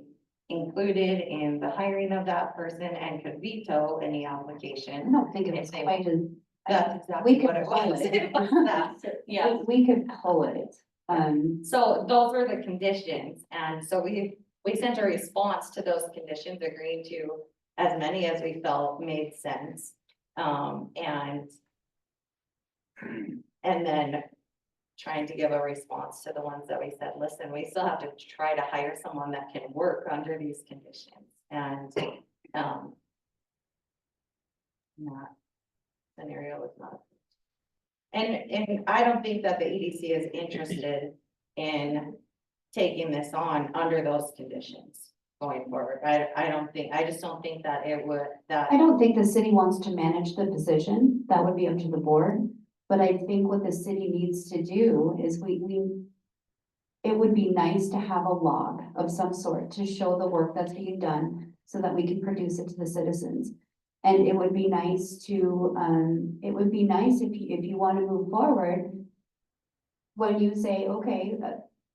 included in the hiring of that person and could veto any I application. don't think it was If they- quite as. That's exactly We could what it pull was. it. It was that, yeah. We could pull it, So those were the conditions, and so we sent a response to those conditions, agreeing to as many as we felt made sense. And then trying to give a response to the ones that we said, listen, we still have to try to hire someone that can work under these conditions, and, that scenario was not. And I don't think that the EDC is interested in taking this on under those conditions going forward. I just don't think that it would, that. I don't think the city wants to manage the position. That would be up to the board. But I think what the city needs to do is it would be nice to have a log of some sort to show the work that's being done so that we can produce it to the citizens. And it would be nice to, if you want to move forward, when you say, okay,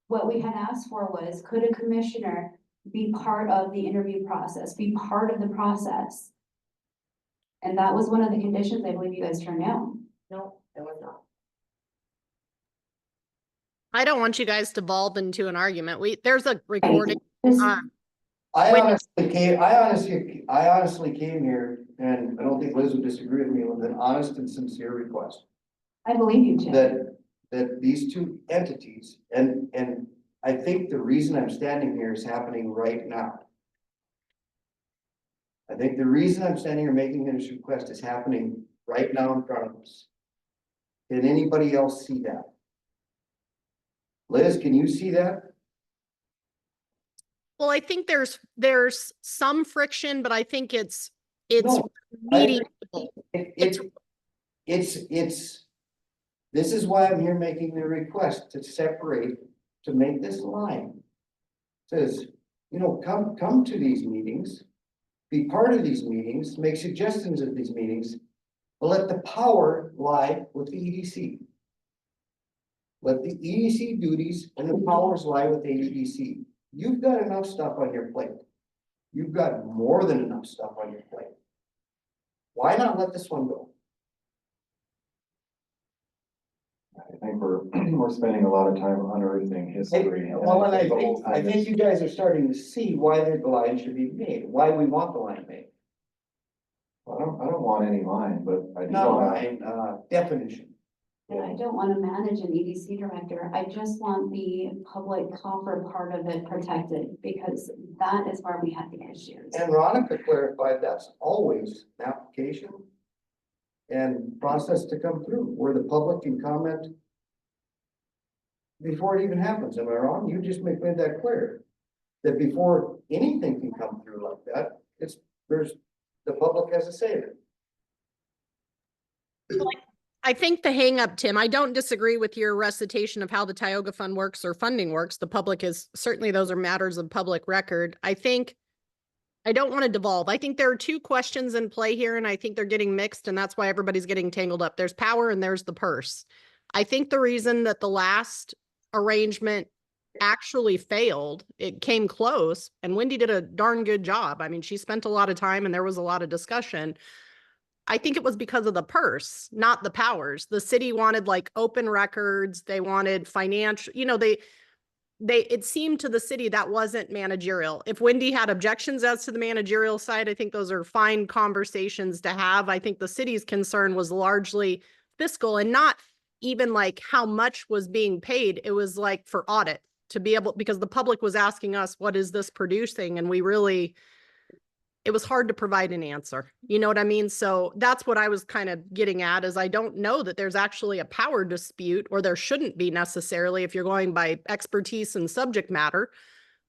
what we had asked for was, could a commissioner be part of the interview process, be part of the process? And that was one of the conditions I believe you guys turned down. No, it was not. I don't want you guys to devolve into an argument. There's a recording. This- I Wait. honestly came here, and I don't think Liz would disagree with me, with an honest and sincere request. I believe you, Tim. That these two entities, and I think the reason I'm standing here is happening right now. I think the reason I'm standing here making this request is happening right now in front of us. Can anybody else see that? Liz, can you see that? Well, I think there's some friction, but I think it's No, I- mediatable. It's, this is why I'm here making the request to separate, to make this line. Says, you know, come to these meetings, be part of these meetings, make suggestions at these meetings, but let the power lie with the EDC. Let the EDC duties and the powers lie with the EDC. You've got enough stuff on your plate. You've got more than enough stuff on your plate. Why not let this one go? I think we're spending a lot of time unearthing history. Well, and the whole I thing think is- you guys are starting to see why the line should be made, why we want the line made. I don't want any line, but I do Not want. line, definition. And I don't want to manage an EDC director. I just want the public coffer part of it protected because that is where we had the issues. And Veronica clarified that's always an application and process to come through where the public can comment before it even happens. Am I wrong? You just made that clear. That before anything can come through like that, the public has a say in it. I think the hangup, Tim, I don't disagree with your recitation of how the Tioga Fund works or funding works. The public is, certainly those are matters of public record. I don't want to devolve. I think there are two questions in play here, and I think they're getting mixed, and that's why everybody's getting tangled up. There's power and there's the purse. I think the reason that the last arrangement actually failed, it came close, and Wendy did a darn good job. I mean, she spent a lot of time and there was a lot of discussion. I think it was because of the purse, not the powers. The city wanted like open records. They wanted financial, it seemed to the city that wasn't managerial. If Wendy had objections as to the managerial side, I think those are fine conversations to have. I think the city's concern was largely fiscal and not even like how much was being paid. It was like for audit to be able, because the public was asking us, what is this producing? And it was hard to provide an answer. You know what I mean? So that's what I was kind of getting at is I don't know that there's actually a power dispute, or there shouldn't be necessarily if you're going by expertise and subject matter.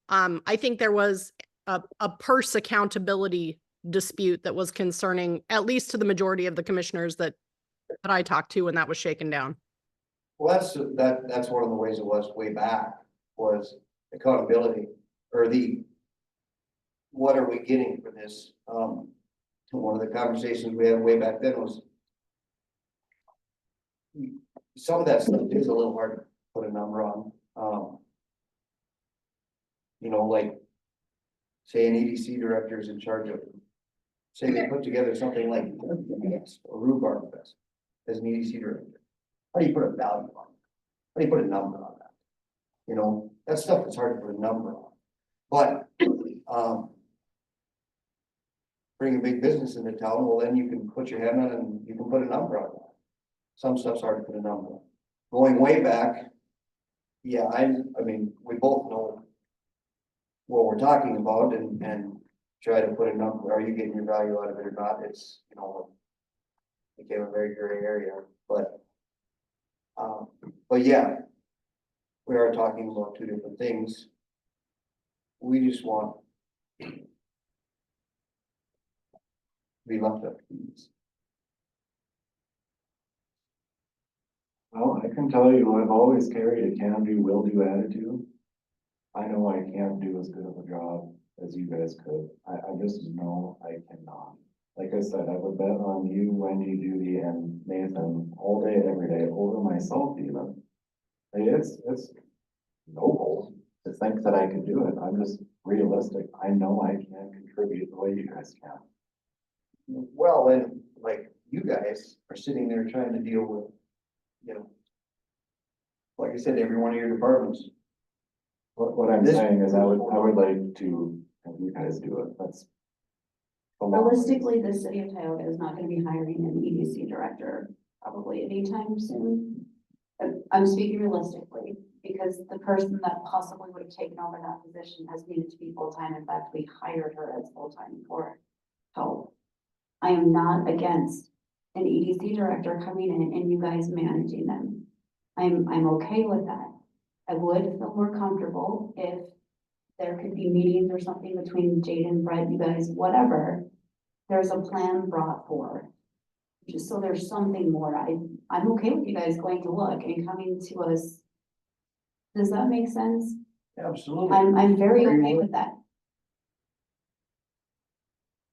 I think there was a purse accountability dispute that was concerning, at least to the majority of the commissioners that I talked to when that was shaken down. Well, that's one of the ways it was way back, was accountability, or what are we getting for this? one of the conversations we had way back then was some of that stuff is a little hard to put a number on. You know, like, say an EDC director is in charge of, say they put together something like a rhubarb fest as an EDC director. How do you put a value on it? How do you put a number on that? You know, that stuff is hard to put a number on. But, bring a big business into town, well, then you can put your hand on it and you can put a number on that. Some stuff's hard to put a number on. Going way back, yeah, I mean, we both know what we're talking about and try to put a number, are you getting your value out of it or not? It's, you know, became a very gray area, but yeah, we are talking about two different things. We just want to be left up to these. Well, I can tell you, I've always carried a can do, will do attitude. I know I can't do as good of a job as you guys could. I just know I cannot. Like I said, I would bet on you, Wendy, Judy, and Nathan all day, every day, over myself even. It's noble to think that I could do it. I'm just realistic. I know I can't contribute the way you guys can. Well, and like you guys are sitting there trying to deal with, you know, like I said, every one of your departments. What I'm saying is I would like to have you guys do it. That's. a long ways. Realistically, the city of Tioga is not gonna be hiring an EDC director probably anytime soon. I'm speaking realistically, because the person that possibly would have taken over that position has needed to be full-time. In fact, we hired her as full-time for help. I am not against an EDC director coming in and you guys managing them. I'm okay with that. I would feel more comfortable if there could be meetings or something between Jaden, Brett, you guys, whatever. There's a plan brought forth. Just so there's something more. I'm okay with you guys going to look and coming to us. Does that make sense? Absolutely. I'm very okay with that.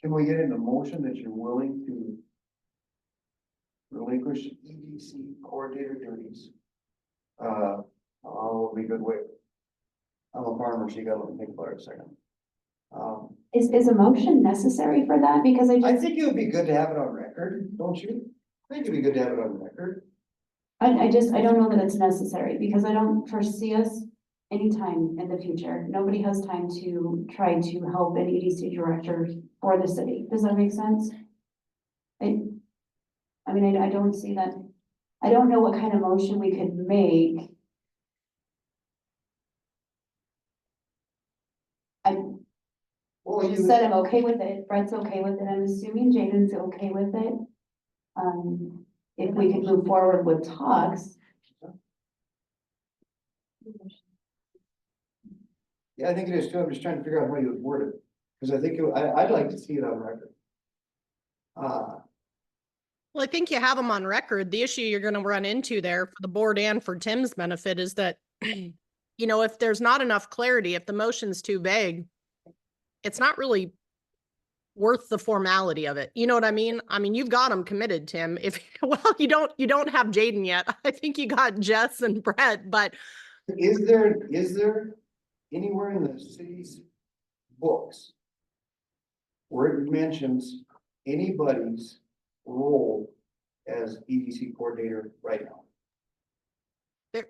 Can we get in the motion that you're willing to relinquish EDC coordinator duties? I'll be good with. I'm a farmer, so you gotta let me think about it a second. Is a motion necessary for that? Because I I just, think it would be good to have it on record, don't you? I think it'd be good to have it on record. I don't know that it's necessary because I don't foresee us anytime in the future. Nobody has time to try to help an EDC director for the city. Does that make sense? I mean, I don't see that. I don't know what kind of motion we could make. Well, You said I'm okay with it, Brett's okay with it, I'm assuming Jaden's okay with it. If we could move forward with talks. yeah, I think it is too. I'm just trying to figure out how you would word it, because I think I'd like to see it on record. Well, I think you have them on record. The issue you're going to run into there for the board and for Tim's benefit is that, you know, if there's not enough clarity, if the motion's too vague, it's not really worth the formality of it. You know what I mean? I mean, you've got them committed, Tim. If, well, you don't have Jaden yet. I think you got Jess and Brett, but Is there anywhere in the city's books where it mentions anybody's role as EDC coordinator right now?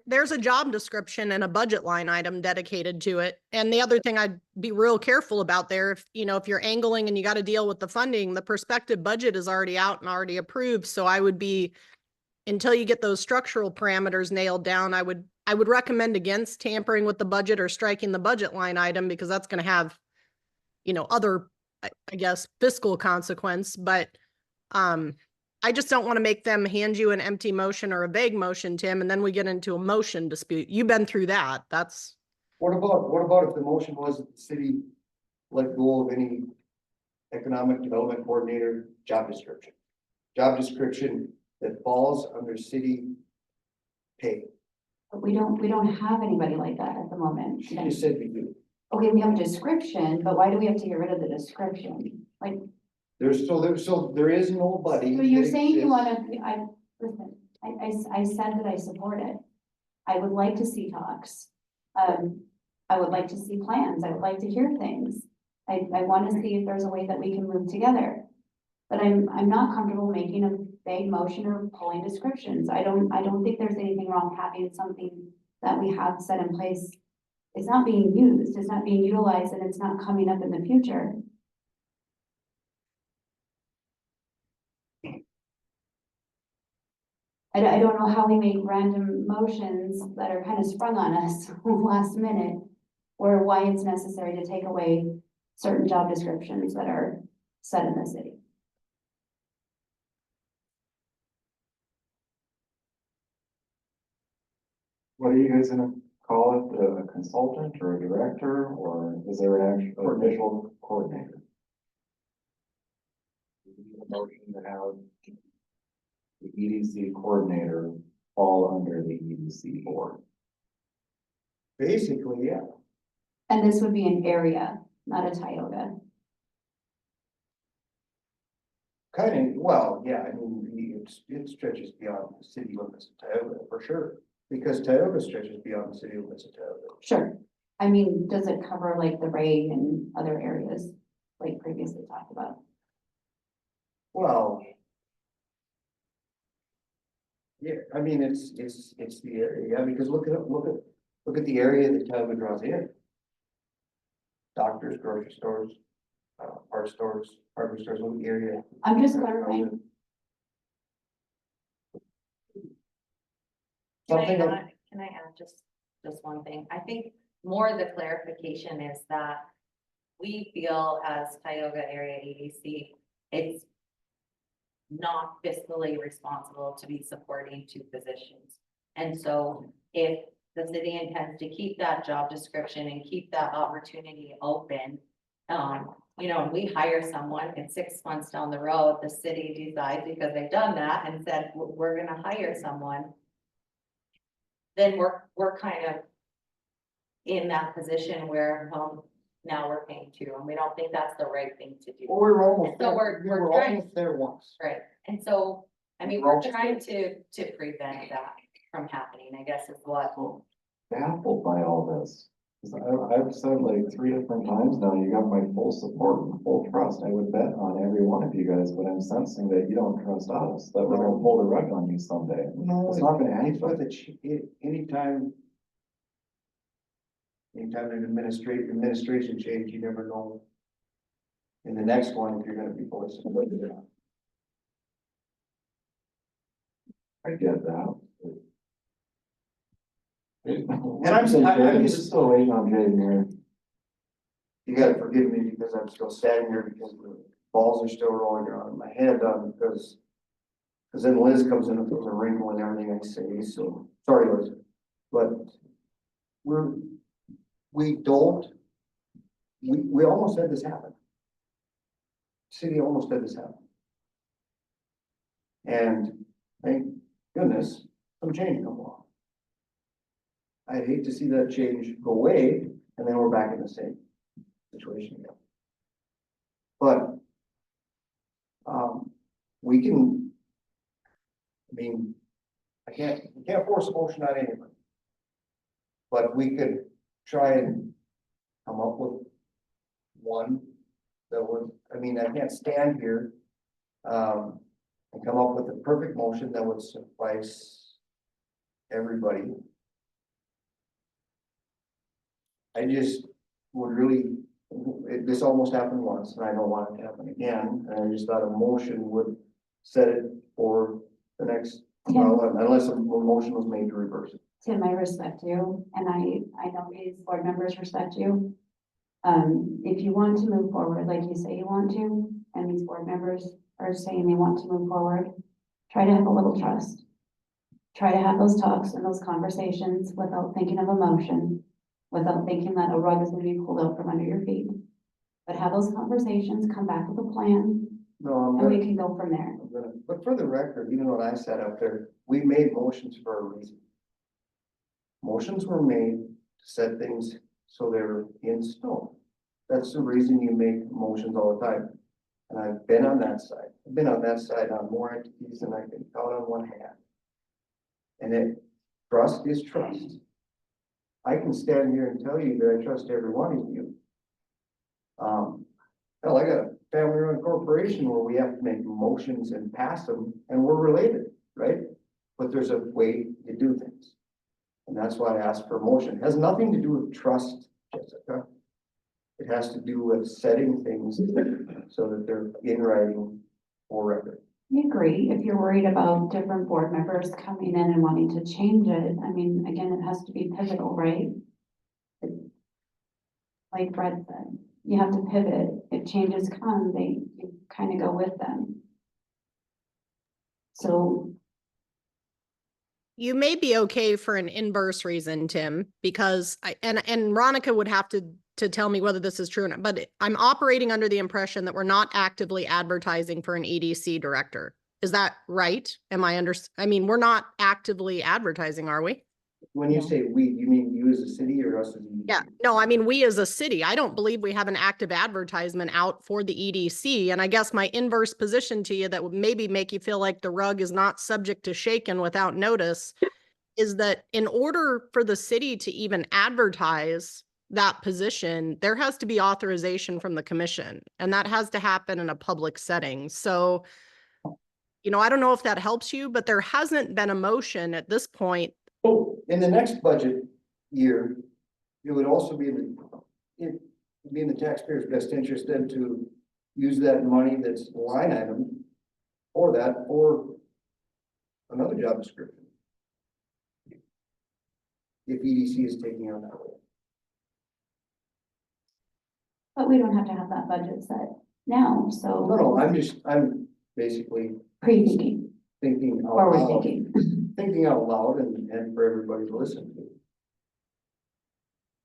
there's a job description and a budget line item dedicated to it. And the other thing I'd be real careful about there, if you're angling and you got to deal with the funding, the prospective budget is already out and already approved. So I would be, until you get those structural parameters nailed down, I would recommend against tampering with the budget or striking the budget line item, because that's going to have, other, I guess, fiscal consequence. But, I just don't want to make them hand you an empty motion or a vague motion, Tim, and then we get into a motion dispute. You've been through that. That's. What about if the motion was that the city let go of any economic development coordinator job description? Job description that falls under city pay. But we don't have anybody like that at the moment. She just said we do. Okay, we have a description, but why do we have to get rid of the description? Like, So there is nobody. So you're that saying you exists. wanna, listen, I said that I support it. I would like to see talks. I would like to see plans. I would like to hear things. I wanna see if there's a way that we can move together. But I'm not comfortable making a vague motion or pulling descriptions. I don't think there's anything wrong having something that we have set in place. It's not being used, it's not being utilized, and it's not coming up in the future. I don't know how we make random motions that are kind of sprung on us last minute, or why it's necessary to take away certain job descriptions that are set in the city. What are you guys gonna call it, a consultant or a director, or is there an actual official coordinator? We need a motion to have the EDC coordinator fall under the EDC board. Basically, yeah. And this would be an area, not a Tioga. Kind of, well, yeah, I mean, it stretches beyond the city limits of Tioga for sure. Because Tioga stretches beyond the city limits of Tioga. Sure. I mean, does it cover like the Ray and other areas like previously talked about? Well. Yeah, I mean, it's the area, yeah, because look at the area that Tioga draws in. Doctors, grocery stores, parts stores, hardware stores, look at the area. I'm just clarifying. Something that, Can I add just one thing? I think more the clarification is that we feel as Tioga Area EDC, it's not fiscally responsible to be supporting two positions. And so if the city intends to keep that job description and keep that opportunity open, you know, we hire someone and 6 months down the road, the city decides because they've done that and said, we're gonna hire someone. Then we're kind of in that position where, now we're paying two, and we don't think that's the right thing to do. well, we were almost So there, we're we were trying- almost there once. Right, and so, I mean, we're trying to prevent that from happening, I guess is what. So baffled by all this. 'Cause I've said like 3 different times now, you got my full support and full trust. I would bet on every one of you guys, but I'm sensing that you don't trust us, that we're gonna pull the rug on you someday. No, It's not gonna it's with happen. anytime there's administration change, you never know. In the next one, if you're gonna be fully supported or not. I get that. And I'm just- still waiting on Jaden here. You gotta forgive me because I'm still standing here because the balls are still rolling around in my head, because then Liz comes in and throws a wrinkle in everything I say, so, sorry, Liz. But we almost had this happen. City almost had this happen. And thank goodness, some change come along. I'd hate to see that change go away, and then we're back in the same situation again. But, we can, I mean, we can't force a motion on anybody. But we could try and come up with one that would, I mean, I can't stand here, and come up with a perfect motion that would suffice everybody. I just would really, this almost happened once, and I don't want it to happen again, and I just thought a motion would set it for the next, well, unless a motion was made to reverse it. Tim, I respect you, and I know these board members respect you. If you want to move forward, like you say you want to, and these board members are saying they want to move forward, try to have a little trust. Try to have those talks and those conversations without thinking of emotion, without thinking that a rug is gonna be pulled out from under your feet. But have those conversations, come back with a plan, No, and we can go from there. but for the record, even when I sat up there, we made motions for a reason. Motions were made to set things so they're in stone. That's the reason you make motions all the time. And I've been on that side. I've been on that side on more entities than I can count on one hand. And trust is trust. I can stand here and tell you that I trust every one of you. Hell, I got a family-run corporation where we have to make motions and pass them, and we're related, right? But there's a way to do things. And that's why I asked for a motion. It has nothing to do with trust, Jessica. It has to do with setting things so that they're in writing for record. I agree, if you're worried about different board members coming in and wanting to change it, I mean, again, it has to be pivotal, right? Like Fred said, you have to pivot, if changes come, you kind of go with them. So, You may be okay for an inverse reason, Tim, because and Ronica would have to tell me whether this is true or not, but I'm operating under the impression that we're not actively advertising for an EDC director. Is that right? I mean, we're not actively advertising, are we? When you No. say we, you mean you as a city or us as a? Yeah, no, I mean, we as a city, I don't believe we have an active advertisement out for the EDC. And I guess my inverse position to you that would maybe make you feel like the rug is not subject to shaken without notice is that in order for the city to even advertise that position, there has to be authorization from the commission, and that has to happen in a public setting. So, I don't know if that helps you, but there hasn't been a motion at this point. So in the next budget year, it would also be in the taxpayers' best interest then to use that money that's line item for another job description. If EDC is taking on that role. but we don't have to have that budget set now, so. No, I'm basically Pre-thinking, thinking out or we're loud, thinking. thinking out loud and for everybody to listen to.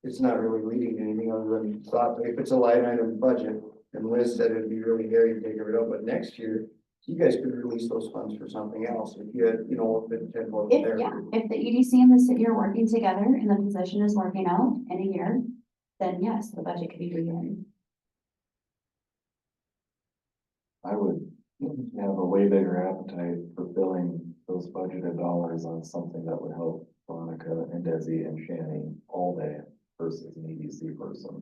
It's not really leading to anything other than thought, if it's a line item budget, and Liz said it'd be really hairy to take it out, but next year, you guys could release those funds for something else, if you had, if it had more there. If the EDC and the city are working together and the position is working out in a year, then yes, the budget could be rewritten. I would have a way bigger appetite for billing those budgeted dollars on something that would help Veronica and Desi and Shani all day versus an EDC person.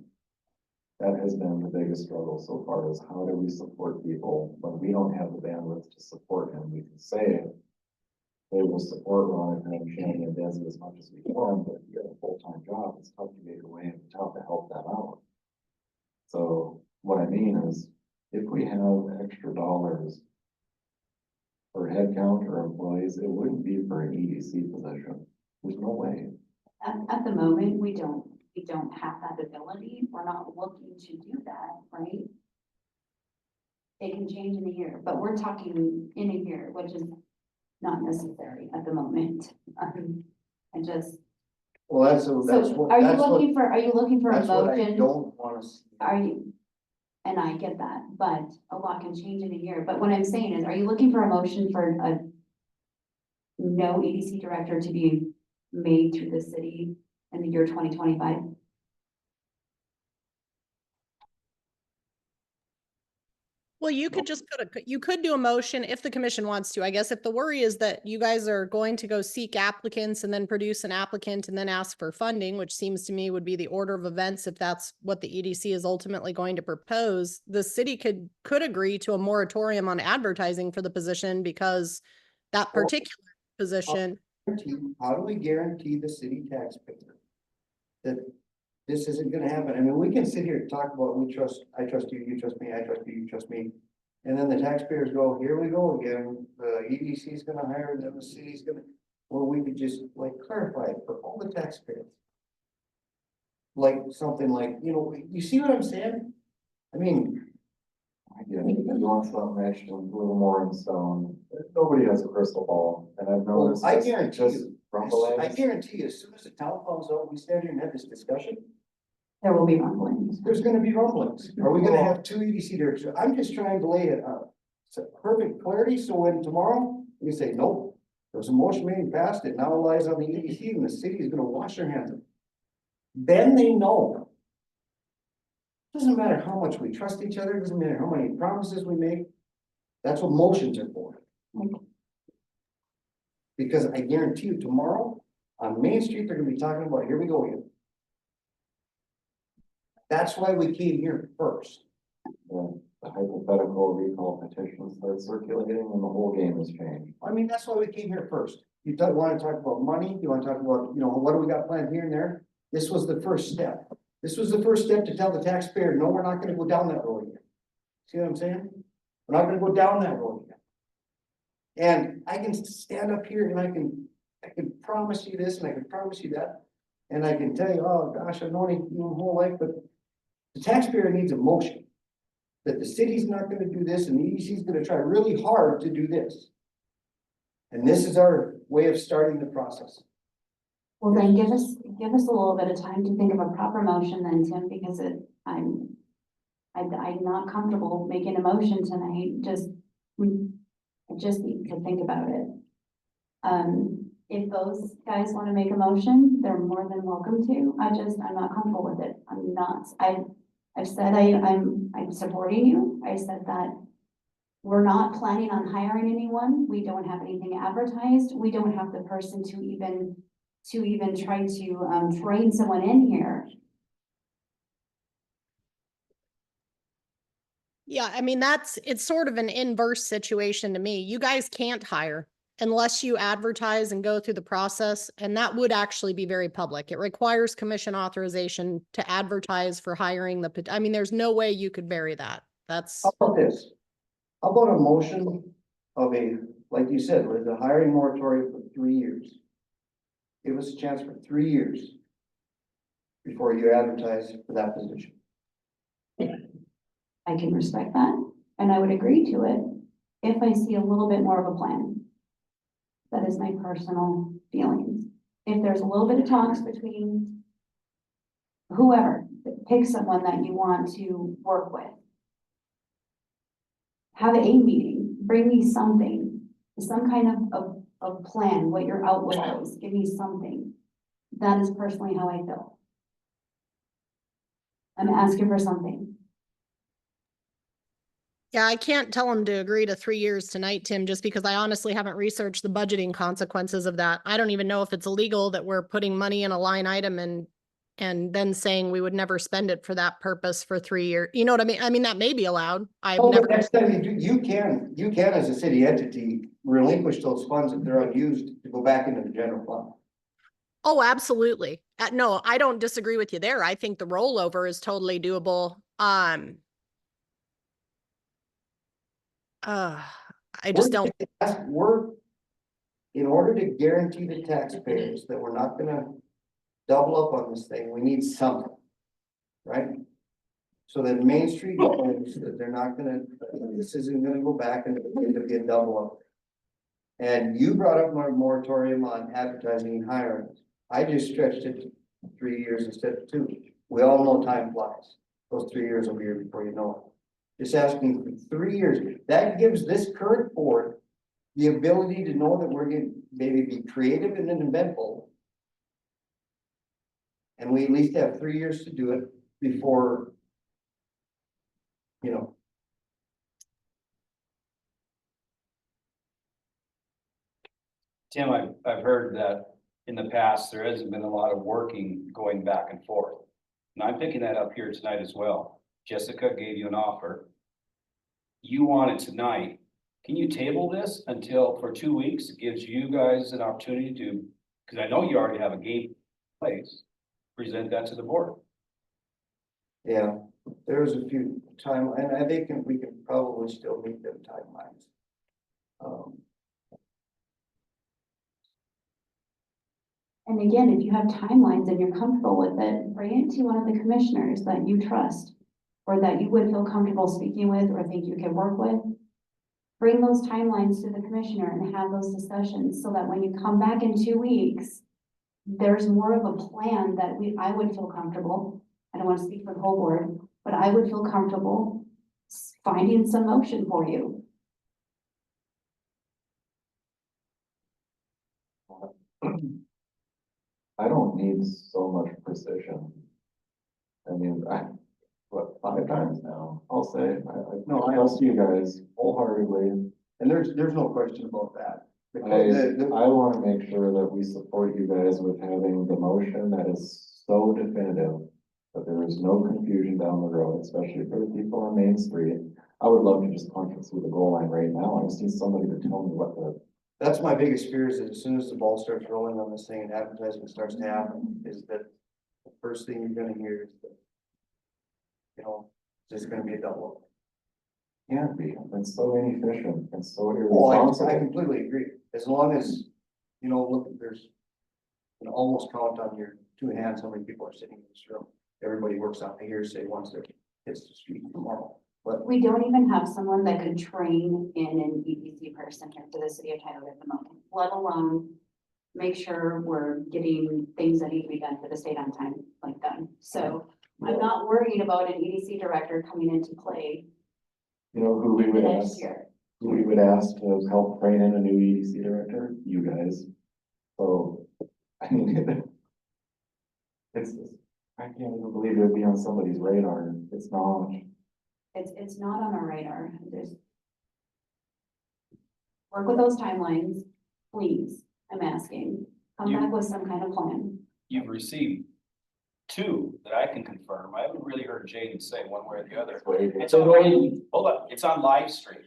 That has been the biggest struggle so far, is how do we support people when we don't have the bandwidth to support them? We can say they will support Veronica and Shani and Desi as much as we can, but if you have a full-time job, it's tough to get your way in town to help them out. So what I mean is, if we have extra dollars for headcount or employees, it wouldn't be for an EDC position. There's no way. At the moment, we don't have that ability. We're not looking to do that, right? It can change in a year, but we're talking in a year, which is not necessary at the moment. Well, that's So what, are you that's what, looking for a that's what I motion? don't wanna see. Are you? And I get that, but a lot can change in a year. But what I'm saying is, are you looking for a motion for a no EDC director to be made through the city in the year 2025? Well, you could just you could do a motion if the commission wants to. I guess if the worry is that you guys are going to go seek applicants and then produce an applicant and then ask for funding, which seems to me would be the order of events if that's what the EDC is ultimately going to propose, the city could agree to a moratorium on advertising for the position, because that particular position. How do we guarantee the city taxpayer that this isn't gonna happen? I mean, we can sit here and talk about, I trust you, you trust me, I trust you, you trust me. And then the taxpayers go, here we go again, the EDC is gonna hire them, the city's gonna, or we could just like clarify it for all the taxpayers. Like something like, you see what I'm saying? I mean, I get it. You want something etched a little more in stone. Nobody has a crystal ball, and I've noticed. I this guarantee just you, rumblings. I guarantee you, as soon as the town comes out, we stand here and have this discussion, There will be rumblings. there's gonna be rumblings. Are we gonna have two EDC directors? I'm just trying to lay it out. It's perfect clarity, so when tomorrow, we say, nope, there was a motion made and passed, it now lies on the EDC, and the city is gonna wash their hands of it. Then they know. Doesn't matter how much we trust each other, doesn't matter how many promises we make. That's what motions are for. Because I guarantee you tomorrow, on Main Street, they're gonna be talking about, here we go again. That's why we came here first. The hypothetical recall petition starts circulating and the whole game has changed. I mean, that's why we came here first. You don't wanna talk about money, you wanna talk about, you know, what do we got planned here and there? This was the first step. This was the first step to tell the taxpayer, no, we're not gonna go down that road again. See what I'm saying? We're not gonna go down that road again. And I can stand up here and I can promise you this and I can promise you that. And I can tell you, oh gosh, I've known you my whole life, but the taxpayer needs a motion. That the city's not gonna do this and the EDC is gonna try really hard to do this. And this is our way of starting the process. Well, then give us a little bit of time to think of a proper motion then, Tim, because I'm not comfortable making a motion tonight, I just need to think about it. If those guys want to make a motion, they're more than welcome to. I'm not comfortable with it. I've said I'm supporting you. I said that we're not planning on hiring anyone. We don't have anything advertised. We don't have the person to even try to train someone in here. Yeah, I mean, it's sort of an inverse situation to me. You guys can't hire unless you advertise and go through the process, and that would actually be very public. It requires commission authorization to advertise for hiring I mean, there's no way you could vary that. That's, How about this? How about a motion of like you said, with a hiring moratorium for 3 years? Give us a chance for 3 years before you advertise for that position. I can respect that, and I would agree to it if I see a little bit more of a plan. That is my personal feelings. If there's a little bit of talks between whoever, pick someone that you want to work with. Have a meeting, bring me something, some kind of plan, what your outlook is, give me something. That is personally how I feel. I'm asking for something. yeah, I can't tell them to agree to 3 years tonight, Tim, just because I honestly haven't researched the budgeting consequences of that. I don't even know if it's illegal that we're putting money in a line item and then saying we would never spend it for that purpose for 3 years. You know what I mean? I mean, that may be allowed. I've Oh, never. but next time you do, you can as a city entity relinquish those funds if they're unused to go back into the general fund. Oh, absolutely. No, I don't disagree with you there. I think the rollover is totally doable. I just don't. We're, in order to guarantee the taxpayers that we're not gonna double up on this thing, we need something, right? So that Main Street knows that they're not gonna, this isn't gonna go back and end up being double up. And you brought up my moratorium on advertising and hiring. I just stretched it to 3 years instead of 2. We all know time flies. Those 3 years will be here before you know it. Just asking for 3 years. That gives this current board the ability to know that we're going to maybe be creative and inventful. And we at least have 3 years to do it before, you know. Tim, I've heard that in the past, there hasn't been a lot of working going back and forth. And I'm picking that up here tonight as well. Jessica gave you an offer. You want it tonight. Can you table this for 2 weeks? It gives you guys an opportunity to, because I know you already have a game in place, present that to the board. Yeah, there's a few and I think we can probably still meet them timelines. And again, if you have timelines and you're comfortable with it, bring it to one of the commissioners that you trust or that you would feel comfortable speaking with or think you can work with. Bring those timelines to the commissioner and have those discussions so that when you come back in 2 weeks, there's more of a plan that I would feel comfortable. I don't want to speak for the whole board, but I would feel comfortable finding some motion for you. I don't need so much precision. I mean, what, 5 times now, I'll say. No, I trust you guys wholeheartedly. And there's no question about that. I wanna make sure that we support you guys with having the motion that is so definitive that there is no confusion down the road, especially for the people on Main Street. I would love to just punch it through the goal line right now. I just need somebody to tell me what the, That's my biggest fear is that as soon as the ball starts rolling on this thing and advertisement starts to happen, is that the first thing you're gonna hear is that, you know, there's gonna be a double. can't be. It's so inefficient and so Oh, I irresponsible. completely agree. As long as, you know, look, there's, you can almost count on your 2 hands how many people are sitting in this room. Everybody works on the hearsay once it hits the street tomorrow. But We don't even have someone that could train in an EPC person here for the city of Tioga at the moment, let alone make sure we're getting things that need to be done for the state on time, like done. So I'm not worried about an EDC director coming into play You know who we in the would next ask? year. Who we would ask to help train in a new EDC director? You guys. So, I mean, it's, I can't even believe it would be on somebody's radar. It's not. It's not on our radar. There's. Work with those timelines, please. I'm asking. Come You- back with some kind of plan. You've received 2 that I can confirm. I haven't really heard Jaden say one way or the other. It's on, hold on, it's on live stream.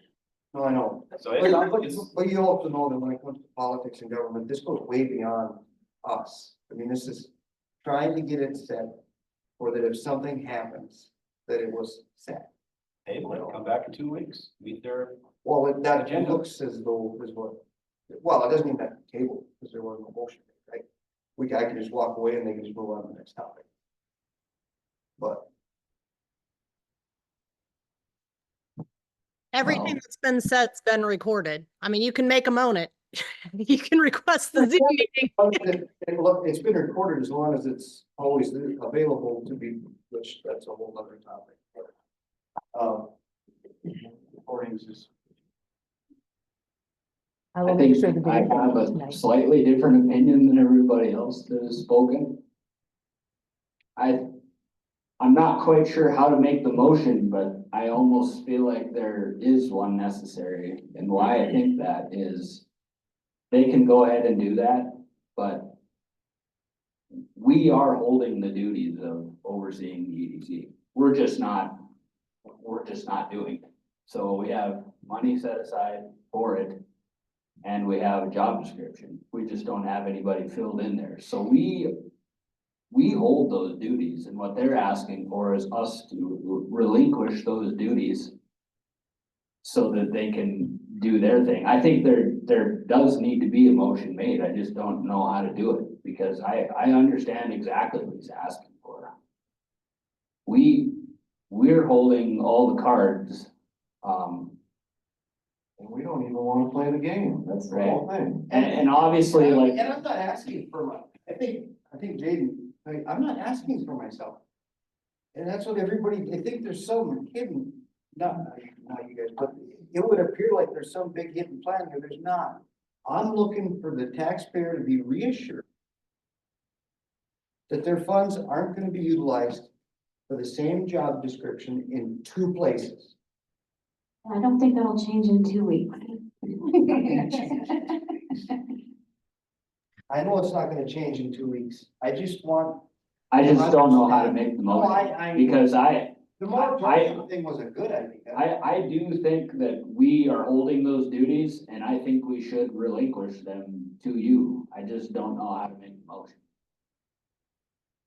no, I know. So it's on, But you also know that when it comes to politics and government, this goes way beyond us. I mean, this is trying to get it set for that if something happens, that it was set. table it, come back in 2 weeks, meet their, Well, that Agenda. looks as though is what, well, it doesn't mean that table, because there was no motion, right? I can just walk away and they can just move on to the next topic. But Everything that's been said's been recorded. I mean, you can make a moan it. You can request the Zoom meeting. look, it's been recorded as long as it's always available to be, which that's a whole other topic. Recordings is. I I will make think sure the I video have comes a tonight. slightly different opinion than everybody else that has spoken. I'm not quite sure how to make the motion, but I almost feel like there is one necessary. And why I think that is they can go ahead and do that, but we are holding the duties of overseeing the EDC. We're just not doing it. So we have money set aside for it. And we have a job description. We just don't have anybody filled in there. So we hold those duties, and what they're asking for is us to relinquish those duties so that they can do their thing. I think there does need to be a motion made. I just don't know how to do it because I understand exactly what he's asking for. We're holding all the cards, And we don't even wanna play the game. That's the whole thing. and obviously like. And I'm not asking for I think Jaden, I'm not asking for myself. And that's what everybody, I think there's some hidden, not you guys, but it would appear like there's some big hidden plan here. There's not. I'm looking for the taxpayer to be reassured that their funds aren't gonna be utilized for the same job description in 2 places. I don't think that'll change in 2 weeks. I know it's not gonna change in 2 weeks. I just want, I just don't know how to make the no, motion, because the moratorium thing was a good idea. I do think that we are holding those duties, and I think we should relinquish them to you. I just don't know how to make the motion.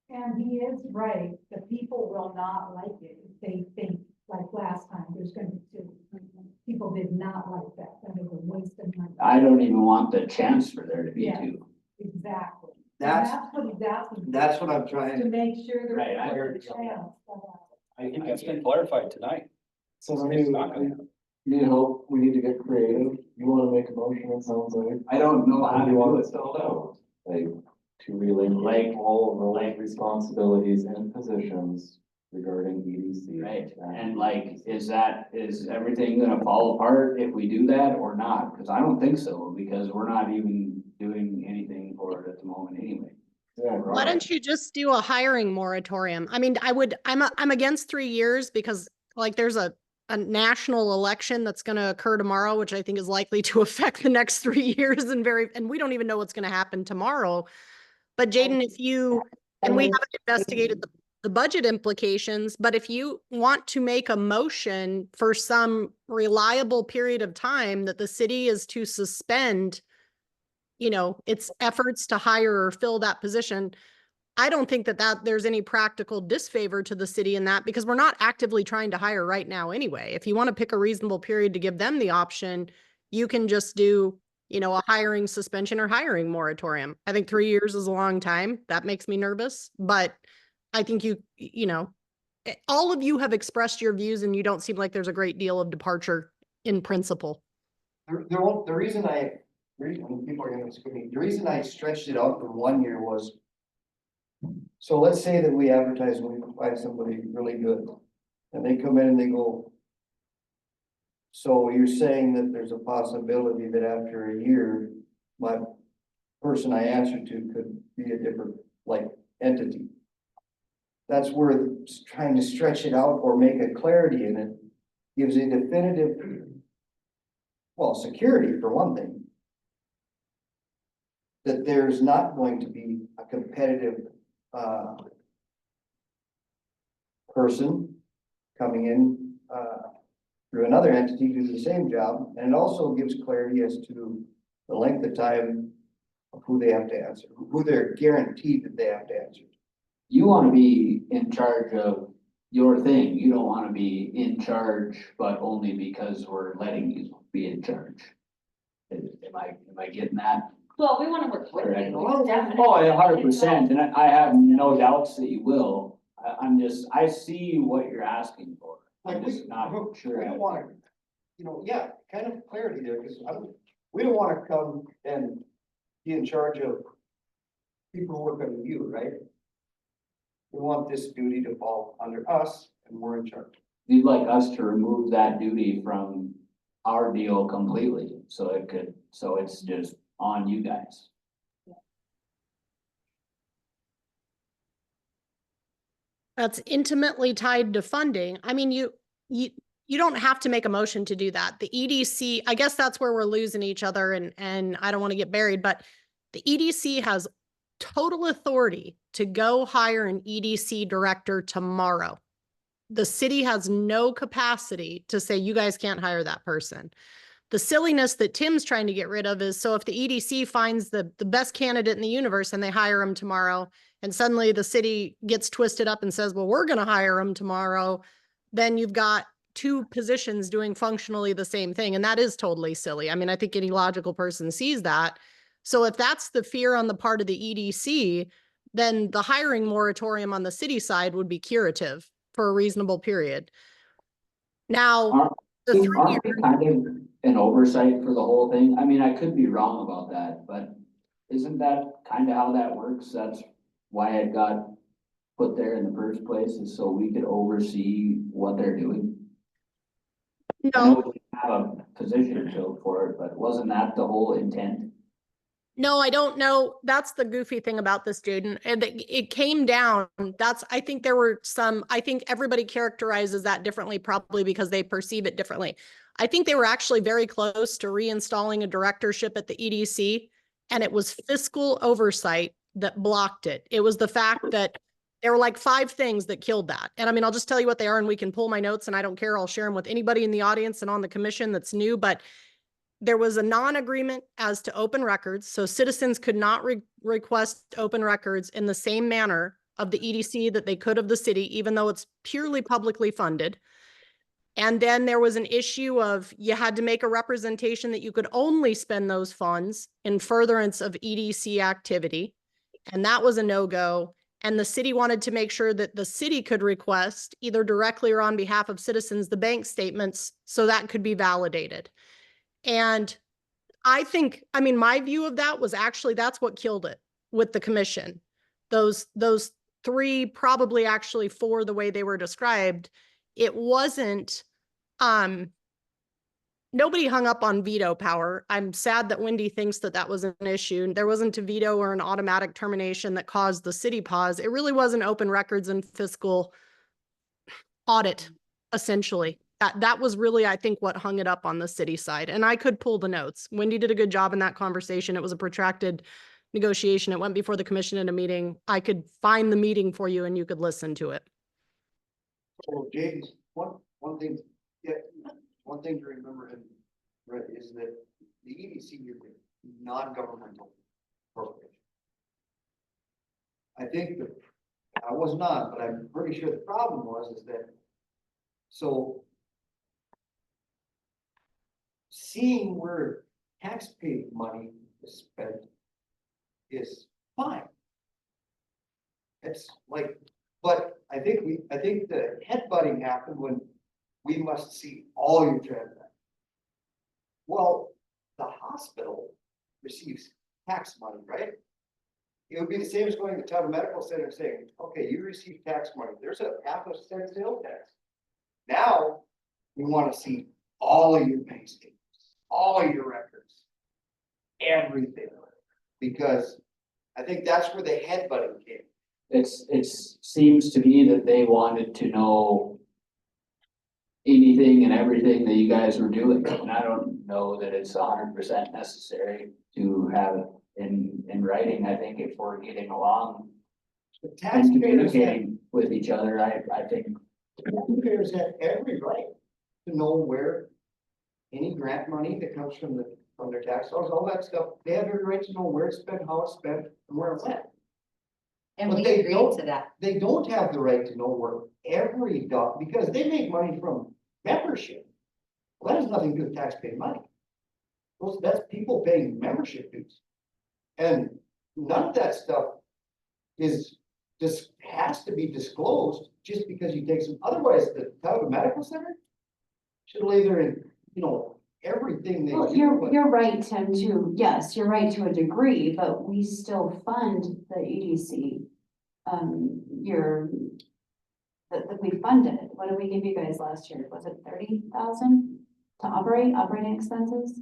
And he is right, the people will not like it if they think, like last time, there's gonna be 2. People did not like that, that was a waste of money. I don't even want the chance for there to be Yeah. 2. Exactly. That's- What he's asking. That's what I'm trying To make sure that. Right, I heard there's a you. chance. I think that's been clarified tonight. So I It's mean, not gonna happen. need help, we need to get creative. You wanna make a motion, it sounds like. I don't know how How to do you want do it it. spelled out? Like, to relinquish all roles, responsibilities and positions regarding EDC. Right, and like, is everything gonna fall apart if we do that or not? Cause I don't think so, because we're not even doing anything for it at the moment anyway. Yeah. Why don't you just do a hiring moratorium? I mean, I'm against 3 years because like there's a national election that's gonna occur tomorrow, which I think is likely to affect the next 3 years and we don't even know what's gonna happen tomorrow. But Jaden, if you, and we haven't investigated the budget implications, but if you want to make a motion for some reliable period of time that the city is to suspend, its efforts to hire or fill that position, I don't think that there's any practical disfavor to the city in that because we're not actively trying to hire right now anyway. If you want to pick a reasonable period to give them the option, you can just do, a hiring suspension or hiring moratorium. I think 3 years is a long time. That makes me nervous, but I think all of you have expressed your views and you don't seem like there's a great deal of departure in principle. The reason people are gonna excuse me, the reason I stretched it out from 1 year was. So let's say that we advertise and we find somebody really good, and they come in and they go. So you're saying that there's a possibility that after a year, my person I answer to could be a different, like, entity. That's where trying to stretch it out or make a clarity in it gives a definitive, well, security for one thing. That there's not going to be a competitive person coming in through another entity to do the same job, and it also gives clarity as to the length of time of who they have to answer, who they're guaranteed that they have to answer. You wanna be in charge of your thing, you don't wanna be in charge, but only because we're letting you be in charge. Am I getting that? Well, we wanna work with Correct. you, definitely. Oh, 100%, and I have no doubts that you will. I see what you're asking for. I'm Like, just not we sure. don't wanna, yeah, kind of clarity there, because we don't wanna come and be in charge of people who work under you, right? We want this duty to fall under us, and we're in charge. You'd like us to remove that duty from our deal completely, so it's just on you guys. That's intimately tied to funding. I mean, you don't have to make a motion to do that. The EDC, I guess that's where we're losing each other and I don't want to get buried, but the EDC has total authority to go hire an EDC director tomorrow. The city has no capacity to say, you guys can't hire that person. The silliness that Tim's trying to get rid of is, so if the EDC finds the best candidate in the universe and they hire him tomorrow, and suddenly the city gets twisted up and says, well, we're going to hire him tomorrow, then you've got two positions doing functionally the same thing. And that is totally silly. I mean, I think any logical person sees that. So if that's the fear on the part of the EDC, then the hiring moratorium on the city side would be curative for a reasonable period. Now, Aren't we kind of an oversight for the whole thing? I mean, I could be wrong about that, but isn't that kind of how that works? That's why it got put there in the first place, is so we could oversee what they're doing. I know no, we have a position filled for it, but wasn't that the whole intent? no, I don't know. That's the goofy thing about this, Jaden. And it came down. I think I think everybody characterizes that differently, probably because they perceive it differently. I think they were actually very close to reinstalling a directorship at the EDC, and it was fiscal oversight that blocked it. It was the fact that there were like 5 things that killed that. And I mean, I'll just tell you what they are and we can pull my notes and I don't care. I'll share them with anybody in the audience and on the commission that's new, but there was a non-agreement as to open records. So citizens could not request open records in the same manner of the EDC that they could of the city, even though it's purely publicly funded. And then there was an issue of you had to make a representation that you could only spend those funds in furtherance of EDC activity. And that was a no-go. And the city wanted to make sure that the city could request either directly or on behalf of citizens, the bank statements, so that could be validated. And I think, I mean, my view of that was actually, that's what killed it with the commission. Those 3, probably actually 4, the way they were described. It wasn't, nobody hung up on veto power. I'm sad that Wendy thinks that that was an issue. There wasn't a veto or an automatic termination that caused the city pause. It really was an open records and fiscal audit, essentially. That was really, I think, what hung it up on the city side. And I could pull the notes. Wendy did a good job in that conversation. It was a protracted negotiation. It went before the commission in a meeting. I could find the meeting for you and you could listen to it. So James, one thing, yeah, one thing to remember right, is that the EDC is a non-governmental corporation. I think that, I was not, but I'm pretty sure the problem is that, so seeing where taxpayer money is spent is fine. It's like, but I think the headbutting happened when we must see all your transactions. Well, the hospital receives tax money, right? It would be the same as going to Tioga Medical Center and saying, okay, you receive tax money. There's a 0.5% sales tax. Now, we want to see all of your bank statements, all of your records, everything. Because I think that's where the headbutting came. It seems to me that they wanted to know anything and everything that you guys were doing, and I don't know that it's 100% necessary to have it in writing. I think if we're getting along The and taxpayers have, communicating with each other, I think taxpayers have every right to know where any grant money that comes from their tax dollars, all that stuff, they have every right to know where it's spent, how it's spent, and where it went. And But we they agreed don't- to that. They don't have the right to know where every dog, because they make money from membership. Well, that has nothing to do with taxpayer money. That's people paying membership dues. And none of that stuff has to be disclosed just because you take some, otherwise the Tioga Medical Center should lay there in, everything they Well, do. you're right, Tim, too. Yes, you're right to a degree, but we still fund the EDC. That we funded. What did we give you guys last year? Was it 30,000 to operating expenses?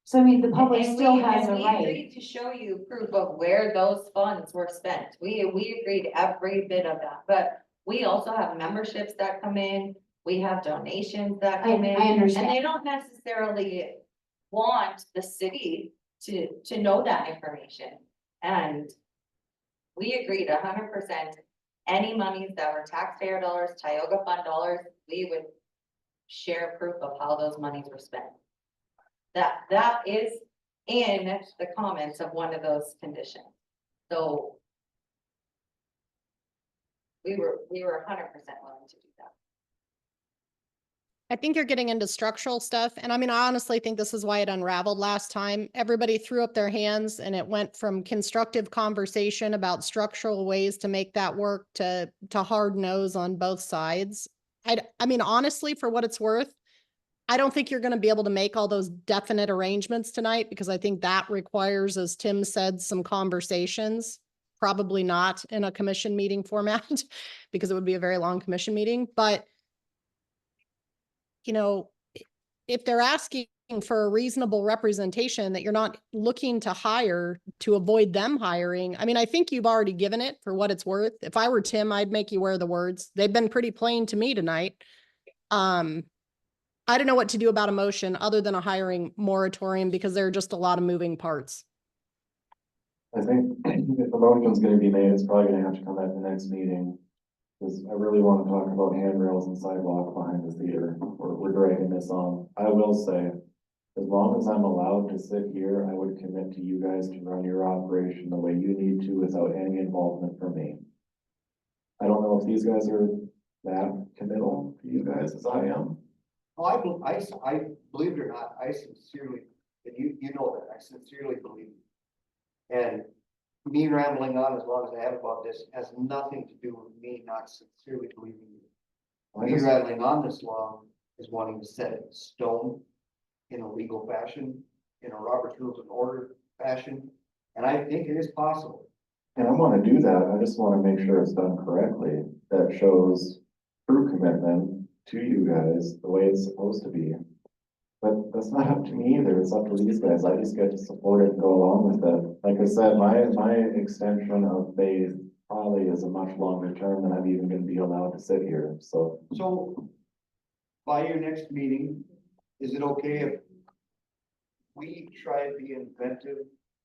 So I mean, the public And still we- has and a we right. agreed to show you proof of where those funds were spent. We agreed every bit of that, but we also have memberships that come in. We have donations that come in. I And understand. they don't necessarily want the city to know that information. And we agreed 100%, any monies that were taxpayer dollars, Tioga fund dollars, we would share proof of how those monies were spent. That is in the comments of one of those conditions. So we were 100% willing to do that. I think you're getting into structural stuff. And I mean, I honestly think this is why it unraveled last time. Everybody threw up their hands and it went from constructive conversation about structural ways to make that work to hard nose on both sides. I mean, honestly, for what it's worth, I don't think you're going to be able to make all those definite arrangements tonight because I think that requires, as Tim said, some conversations. Probably not in a commission meeting format because it would be a very long commission meeting, but if they're asking for a reasonable representation that you're not looking to hire to avoid them hiring, I mean, I think you've already given it for what it's worth. If I were Tim, I'd make you wear the words. They've been pretty plain to me tonight. I don't know what to do about a motion other than a hiring moratorium because there are just a lot of moving parts. I think if the motion's gonna be made, it's probably gonna have to come at the next meeting. Cause I really wanna talk about handrails and sidewalk behind the theater. We're dragging this on. I will say, as long as I'm allowed to sit here, I would commit to you guys to run your operation the way you need to without any involvement from me. I don't know if these guys are that committal to you guys as I am. Oh, I believe it or not, I sincerely, and you know that, I sincerely believe it. And me rambling on as long as I have about this has nothing to do with me not sincerely believing you. Me rattling on this long is wanting to set it in stone in a legal fashion, in a Robert's Rules of Order fashion, and I think it is possible. And I wanna do that. I just wanna make sure it's done correctly. That shows true commitment to you guys the way it's supposed to be. But that's not up to me either, it's up to these guys, I just get to support it and go along with it. Like I said, my extension of faith probably is a much longer term than I'm even gonna be allowed to sit here, so. So by your next meeting, is it okay if we try to be inventive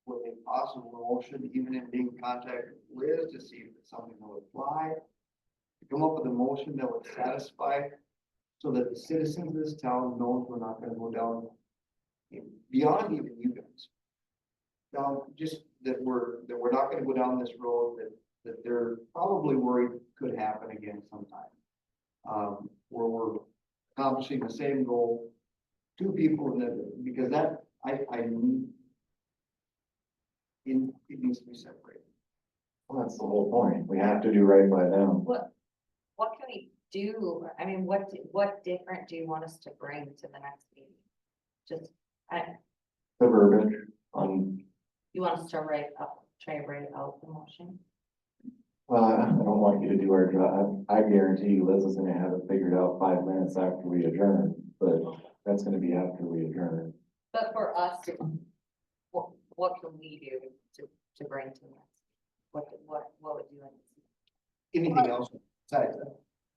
with a possible motion, even in being in contact with Liz to see if it's something that would fly? To come up with a motion that would satisfy so that the citizens of this town knows we're not gonna go down beyond even you guys. Now, just that we're not gonna go down this road that they're probably worried could happen again sometime. Where we're accomplishing the same goal, two people that, because that, it needs to be separated. Well, that's the whole point, we have to do right by them. What can we do? I mean, what different do you want us to bring to the next meeting? Just, The verbiage on, you want us to try to write out the motion? I don't want you to do our job, I guarantee you Liz is gonna have it figured out 5 minutes after we adjourn, but that's gonna be after we adjourn. But for us, what can we do to bring to the next? What would you like? Anything else besides that?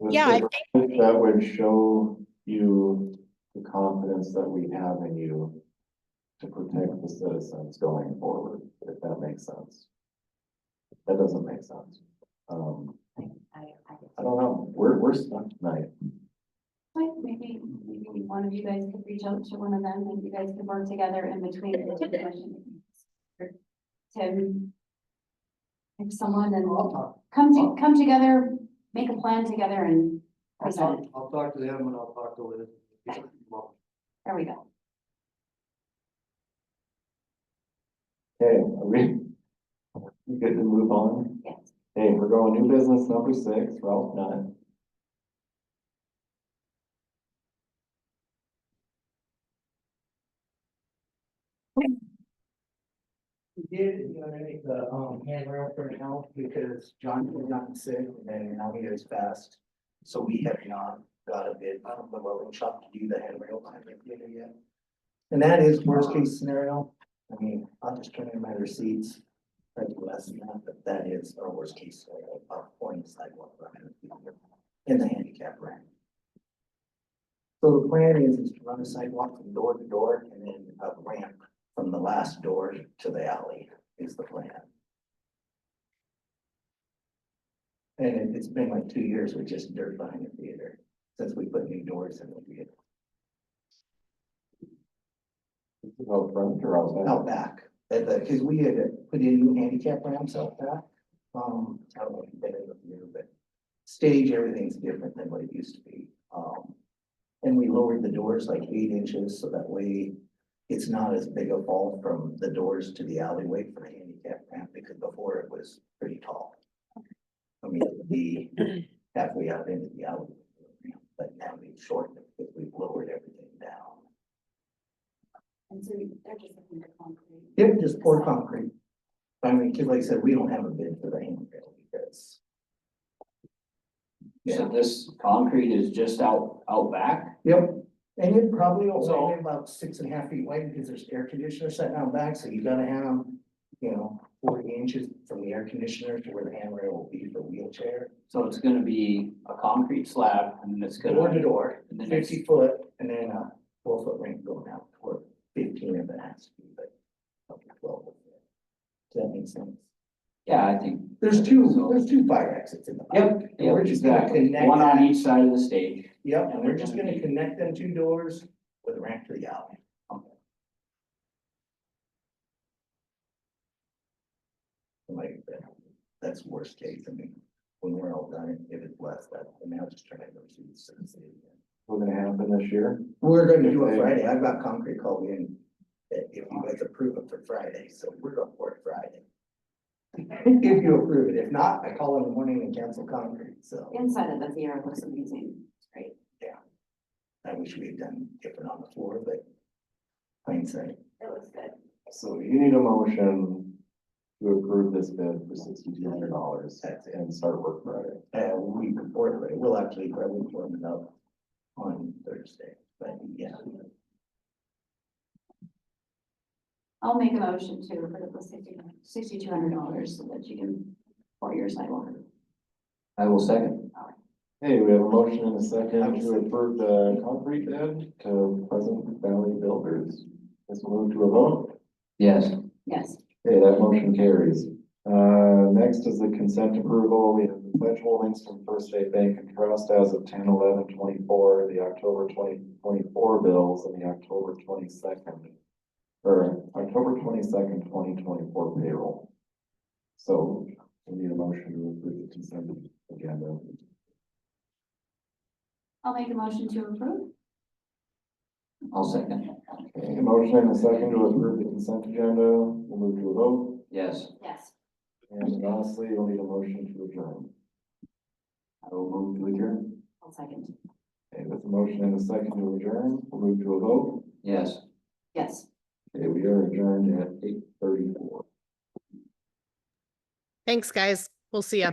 Yeah, I think that would show you the confidence that we have in you to protect the citizens going forward, if that makes sense. That doesn't make sense. I don't know, we're stuck tonight. Like maybe one of you guys could reach out to one of them and you guys could work together in between the two commissions. Or Tim. If someone and I'll talk. come together, make a plan together and present it. I'll talk to them and I'll talk to Liz. There we go. Okay, are we good to move on? Yes. Hey, we're going new business number 6, Ralph Nunn. We did eliminate the handrail for now because John had gotten sick and now he is fast. So we have not got a bid from the welding shop to do the handrail. I haven't did it yet. And that is worst case scenario. I mean, I'll just turn in my receipts. Probably less than that, but that is our worst case scenario of pouring the sidewalk in the handicap ramp. So the plan is to run a sidewalk from door to door and then a ramp from the last door to the alley is the plan. And it's been like 2 years with just dirt behind the theater since we put new doors in the theater. Out front or out back? Out back, because we had put in new handicap ramps out back. I don't know if you've been in the theater, but stage, everything's different than what it used to be. And we lowered the doors like 8 inches, so that way it's not as big a fall from the doors to the alleyway for the handicap ramp, because before it was pretty tall. I mean, it would be halfway out into the alleyway, but now we've shortened it because we've lowered everything down. And so they're just looking at concrete. Yep, just pour concrete. I mean, cause like I said, we don't have a bid for the handrail because. So this concrete is just out back? Yep, and it probably So- only about 6.5 feet wide because there's air conditioner sitting out back, so you gotta have, 40 inches from the air conditioner to where the handrail will be for wheelchair. So it's gonna be a concrete slab and then it's Door to gonna, door, and then it's, 50 foot, and then a 4-foot ramp going out, or 15 if it has to be, but up to 12. Does that make sense? yeah, I think. There's two fire exits in the back. Yep, And we're just gonna exactly. connect One on that. each side of the stage. Yep, And and we're they're just gonna gonna be- connect them 2 doors with a ramp to the alley. Like that, that's worst case. I mean, when we're all done, if it's less, that, and now just turn it over to the city. What's gonna happen this year? We're gonna do it Friday. I've got concrete called in. If you guys approve it for Friday, so we're going for it Friday. If you approve it, if not, I call in the morning and cancel concrete, so. Inside of the theater looks amazing. It's great. I wish we had done different on the floor, but hindsight. It looks good. So you need a motion to approve this bid for $6,200 That's it. and start work Friday. We before, we'll actually probably form it up on Thursday, but yeah. I'll make a motion to approve the $6,200 so that you can, for your sidewalk. I will second. Hey, we have a motion and a second to approve the concrete bid to Pleasant Valley Builders. Let's move to a vote. Yes. Yes, Okay, that motion carries. Next is the consent approval. We have the pledge holdings from First State Bank and Trust as of 10/11/24, the October 2024 bills and the October 22nd, 2024 payroll. So we need a motion to approve the consent agenda. I'll make a motion to approve. I'll second. Okay, a motion and a second to approve the consent agenda. We'll move to a vote. Yes, Yes, And lastly, we'll need a motion to adjourn. I will move to adjourn. I'll second. Okay, with a motion and a second to adjourn, we'll move to a vote. Yes. Yes. Okay, we are adjourned at 8:34. Thanks, guys. We'll see ya.